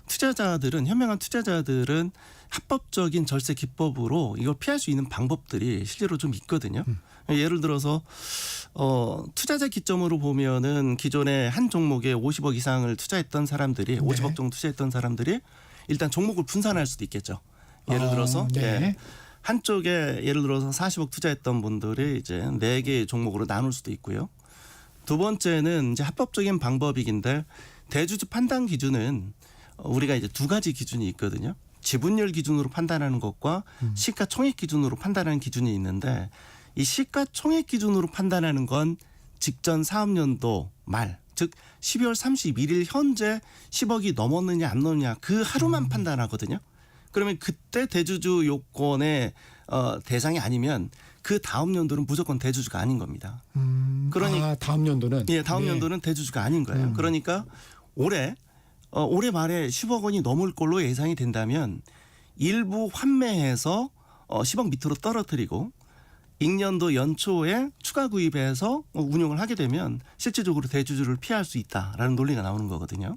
투자자들은 현명한 투자자들은 합법적인 절세 기법으로 이걸 피할 수 있는 방법들이 실제로 좀 있거든요. 예를 들어서 투자자 기점으로 보면은 기존에 한 종목에 50억 이상을 투자했던 사람들이 50억 정도 투자했던 사람들이 일단 종목을 분산할 수도 있겠죠. 예를 들어서 한쪽에 예를 들어서 40억 투자했던 분들이 이제 4개의 종목으로 나눌 수도 있고요. 두 번째는 이제 합법적인 방법이긴데 대주주 판단 기준은 우리가 이제 두 가지 기준이 있거든요. 지분율 기준으로 판단하는 것과 시가총액 기준으로 판단하는 기준이 있는데 이 시가총액 기준으로 판단하는 건 직전 사업년도 말, 즉 12월 31일 현재 10억이 넘었느냐 안 넘느냐 그 하루만 판단하거든요. 그러면 그때 대주주 요건의 대상이 아니면 그 다음 연도는 무조건 대주주가 아닌 겁니다. 그러니까 다음 연도는 다음 연도는 대주주가 아닌 거예요. 그러니까 올해 말에 10억 원이 넘을 걸로 예상이 된다면 일부 환매해서 10억 밑으로 떨어뜨리고 익년도 연초에 추가 구입해서 운용을 하게 되면 실질적으로 대주주를 피할 수 있다라는 논리가 나오는 거거든요.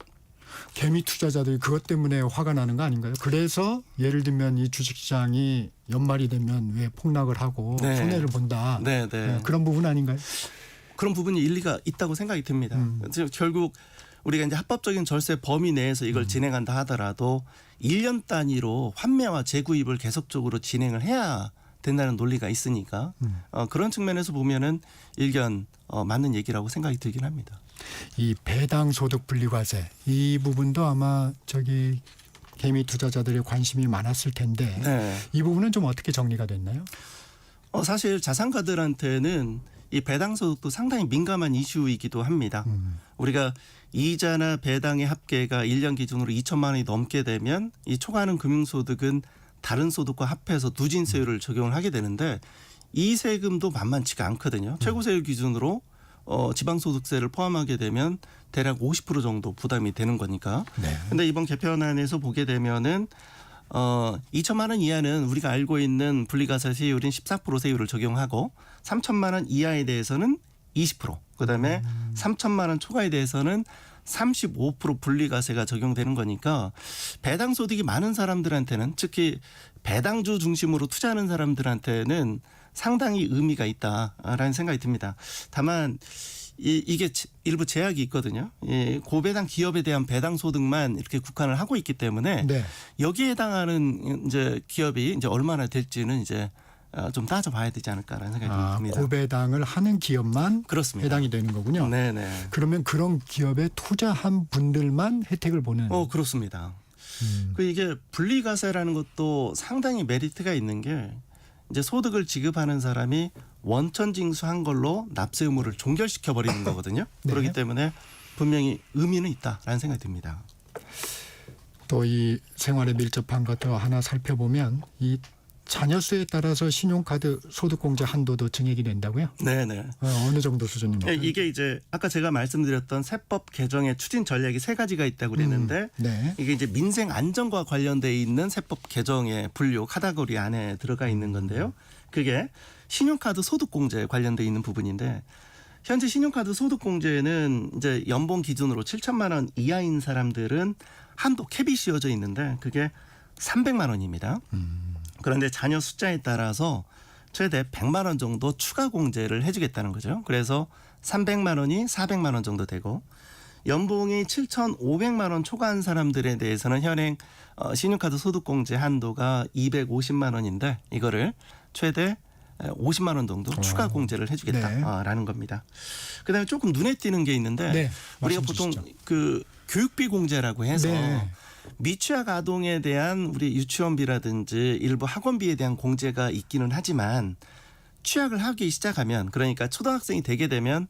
개미 투자자들이 그것 때문에 화가 나는 거 아닌가요? 그래서 예를 들면 이 주식시장이 연말이 되면 왜 폭락을 하고 손해를 본다. 그런 부분 아닌가요? 그런 부분이 일리가 있다고 생각이 듭니다. 결국 우리가 이제 합법적인 절세 범위 내에서 이걸 진행한다 하더라도 1년 단위로 환매와 재구입을 계속적으로 진행을 해야 된다는 논리가 있으니까 그런 측면에서 보면은 일견 맞는 얘기라고 생각이 들긴 합니다. 이 배당 소득 분리과세 이 부분도 아마 개미 투자자들의 관심이 많았을 텐데 이 부분은 좀 어떻게 정리가 됐나요? 사실 자산가들한테는 이 배당 소득도 상당히 민감한 이슈이기도 합니다. 우리가 이자나 배당의 합계가 1년 기준으로 2천만 원이 넘게 되면 이 초과하는 금융소득은 다른 소득과 합해서 누진세율을 적용을 하게 되는데 이 세금도 만만치가 않거든요. 최고세율 기준으로 지방소득세를 포함하게 되면 대략 50% 정도 부담이 되는 거니까. 근데 이번 개편안에서 보게 되면은 2천만 원 이하는 우리가 알고 있는 분리과세 세율인 14% 세율을 적용하고 3천만 원 이하에 대해서는 20%, 그다음에 3천만 원 초과에 대해서는 35% 분리과세가 적용되는 거니까 배당 소득이 많은 사람들한테는 특히 배당주 중심으로 투자하는 사람들한테는 상당히 의미가 있다라는 생각이 듭니다. 다만 이게 일부 제약이 있거든요. 고배당 기업에 대한 배당 소득만 이렇게 국한을 하고 있기 때문에 여기에 해당하는 이제 기업이 이제 얼마나 될지는 이제 좀 따져봐야 되지 않을까라는 생각이 듭니다. 고배당을 하는 기업만 그렇습니다. 해당이 되는 거군요. 네네. 그러면 그런 기업에 투자한 분들만 혜택을 보는. 그렇습니다. 이게 분리과세라는 것도 상당히 메리트가 있는 게 이제 소득을 지급하는 사람이 원천징수한 걸로 납세 의무를 종결시켜 버리는 거거든요. 그렇기 때문에 분명히 의미는 있다라는 생각이 듭니다. 또 이 생활에 밀접한 것도 하나 살펴보면 이 자녀 수에 따라서 신용카드 소득공제 한도도 증액이 된다고요? 네네. 어느 정도 수준입니까? 이게 이제 아까 제가 말씀드렸던 세법 개정의 추진 전략이 3가지가 있다고 그랬는데 이게 이제 민생 안전과 관련돼 있는 세법 개정의 분류 카테고리 안에 들어가 있는 건데요. 그게 신용카드 소득공제에 관련돼 있는 부분인데 현재 신용카드 소득공제는 이제 연봉 기준으로 7천만 원 이하인 사람들은 한도 캡이 씌워져 있는데 그게 300만 원입니다. 그런데 자녀 숫자에 따라서 최대 100만 원 정도 추가 공제를 해주겠다는 거죠. 그래서 300만 원이 400만 원 정도 되고 연봉이 7,500만 원 초과한 사람들에 대해서는 현행 신용카드 소득공제 한도가 250만 원인데 이거를 최대 50만 원 정도 추가 공제를 해주겠다라는 겁니다. 그다음에 조금 눈에 띄는 게 있는데 네, 우리가 말씀 보통 주시죠. 그 교육비 공제라고 해서 네. 미취학 아동에 대한 우리 유치원비라든지 일부 학원비에 대한 공제가 있기는 하지만 취학을 하기 시작하면 그러니까 초등학생이 되게 되면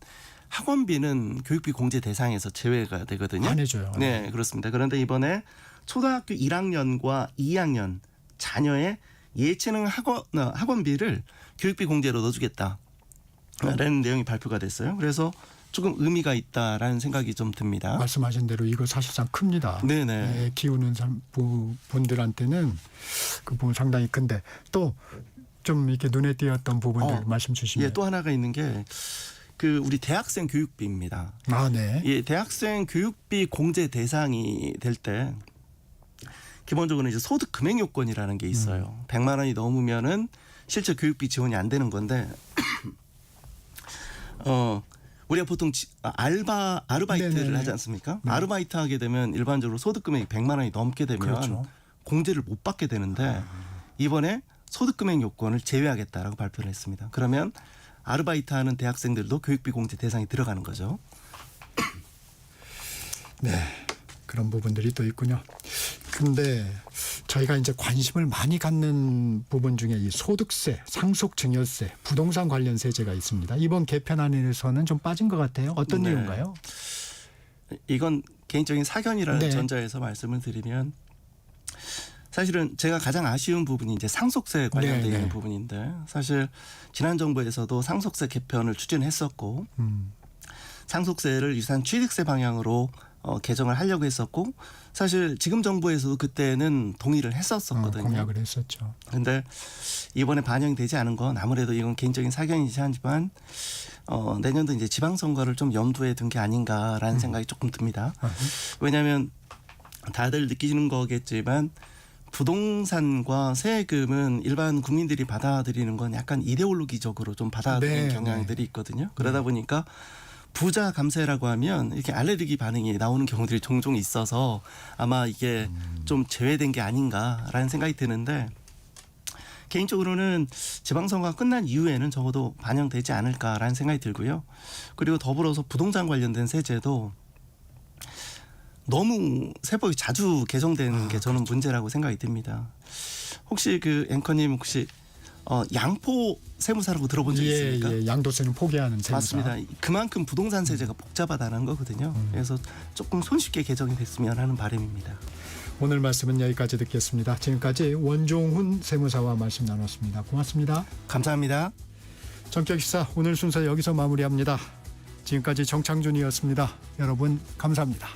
학원비는 교육비 공제 대상에서 제외가 되거든요. 안 해줘요. 네, 그렇습니다. 그런데 이번에 초등학교 1학년과 2학년 자녀의 예체능 학원비를 교육비 공제로 넣어주겠다라는 내용이 발표가 됐어요. 그래서 조금 의미가 있다라는 생각이 좀 듭니다. 말씀하신 대로 이거 사실상 큽니다. 네네. 애 키우는 분들한테는 그 부분 상당히 큰데 또 좀 이렇게 눈에 띄었던 부분들 말씀 주시면. 예, 또 하나가 있는 게 그 우리 대학생 교육비입니다. 아, 네. 예, 대학생 교육비 공제 대상이 될 때 기본적으로 이제 소득 금액 요건이라는 게 있어요. 100만 원이 넘으면은 실제 교육비 지원이 안 되는 건데 우리가 보통 아르바이트를 네네네. 하지 않습니까? 네. 아르바이트 하게 되면 일반적으로 소득 금액이 100만 원이 넘게 되면 그렇죠. 공제를 못 받게 되는데 이번에 소득 금액 요건을 제외하겠다라고 발표를 했습니다. 그러면 아르바이트 하는 대학생들도 교육비 공제 대상이 들어가는 거죠. 네. 그런 부분들이 또 있군요. 근데 저희가 이제 관심을 많이 갖는 부분 중에 이 소득세, 상속증여세, 부동산 관련 세제가 있습니다. 이번 개편안에서는 좀 빠진 것 같아요. 어떤 네. 이유인가요? 이건 개인적인 사견이라는 네. 전자에서 말씀을 드리면 사실은 제가 가장 아쉬운 부분이 이제 상속세 관련되어 네, 있는 네. 부분인데 사실 지난 정부에서도 상속세 개편을 추진했었고 상속세를 유산 취득세 방향으로 개정을 하려고 했었고 사실 지금 정부에서도 그때는 동의를 했었거든요. 공약을 했었죠. 그런데 이번에 반영이 되지 않은 건 아무래도 이건 개인적인 사견이지 하지만 내년도 이제 지방선거를 좀 염두에 둔 게 아닌가라는 생각이 조금 듭니다. 왜냐하면 다들 느끼시는 거겠지만 부동산과 세금은 일반 국민들이 받아들이는 건 약간 이데올로기적으로 좀 받아들이는 네, 경향들이 있거든요. 그러다 보니까 부자 감세라고 하면 이렇게 알레르기 반응이 나오는 경우들이 종종 있어서 아마 이게 좀 제외된 게 아닌가라는 생각이 드는데 개인적으로는 지방선거가 끝난 이후에는 적어도 반영되지 않을까라는 생각이 들고요. 그리고 더불어서 부동산 관련된 세제도 너무 세법이 자주 개정되는 게 저는 문제라고 생각이 듭니다. 혹시 그 앵커님 혹시 양포 세무사라고 들어본 적 있습니까? 예, 양도세는 포기하는 세무사. 맞습니다. 그만큼 부동산 세제가 복잡하다는 거거든요. 그래서 조금 손쉽게 개정이 됐으면 하는 바람입니다. 오늘 말씀은 여기까지 듣겠습니다. 지금까지 원종훈 세무사와 말씀 나눴습니다. 고맙습니다. 감사합니다. 정격시사 오늘 순서 여기서 마무리합니다. 지금까지 정창준이었습니다. 여러분 감사합니다.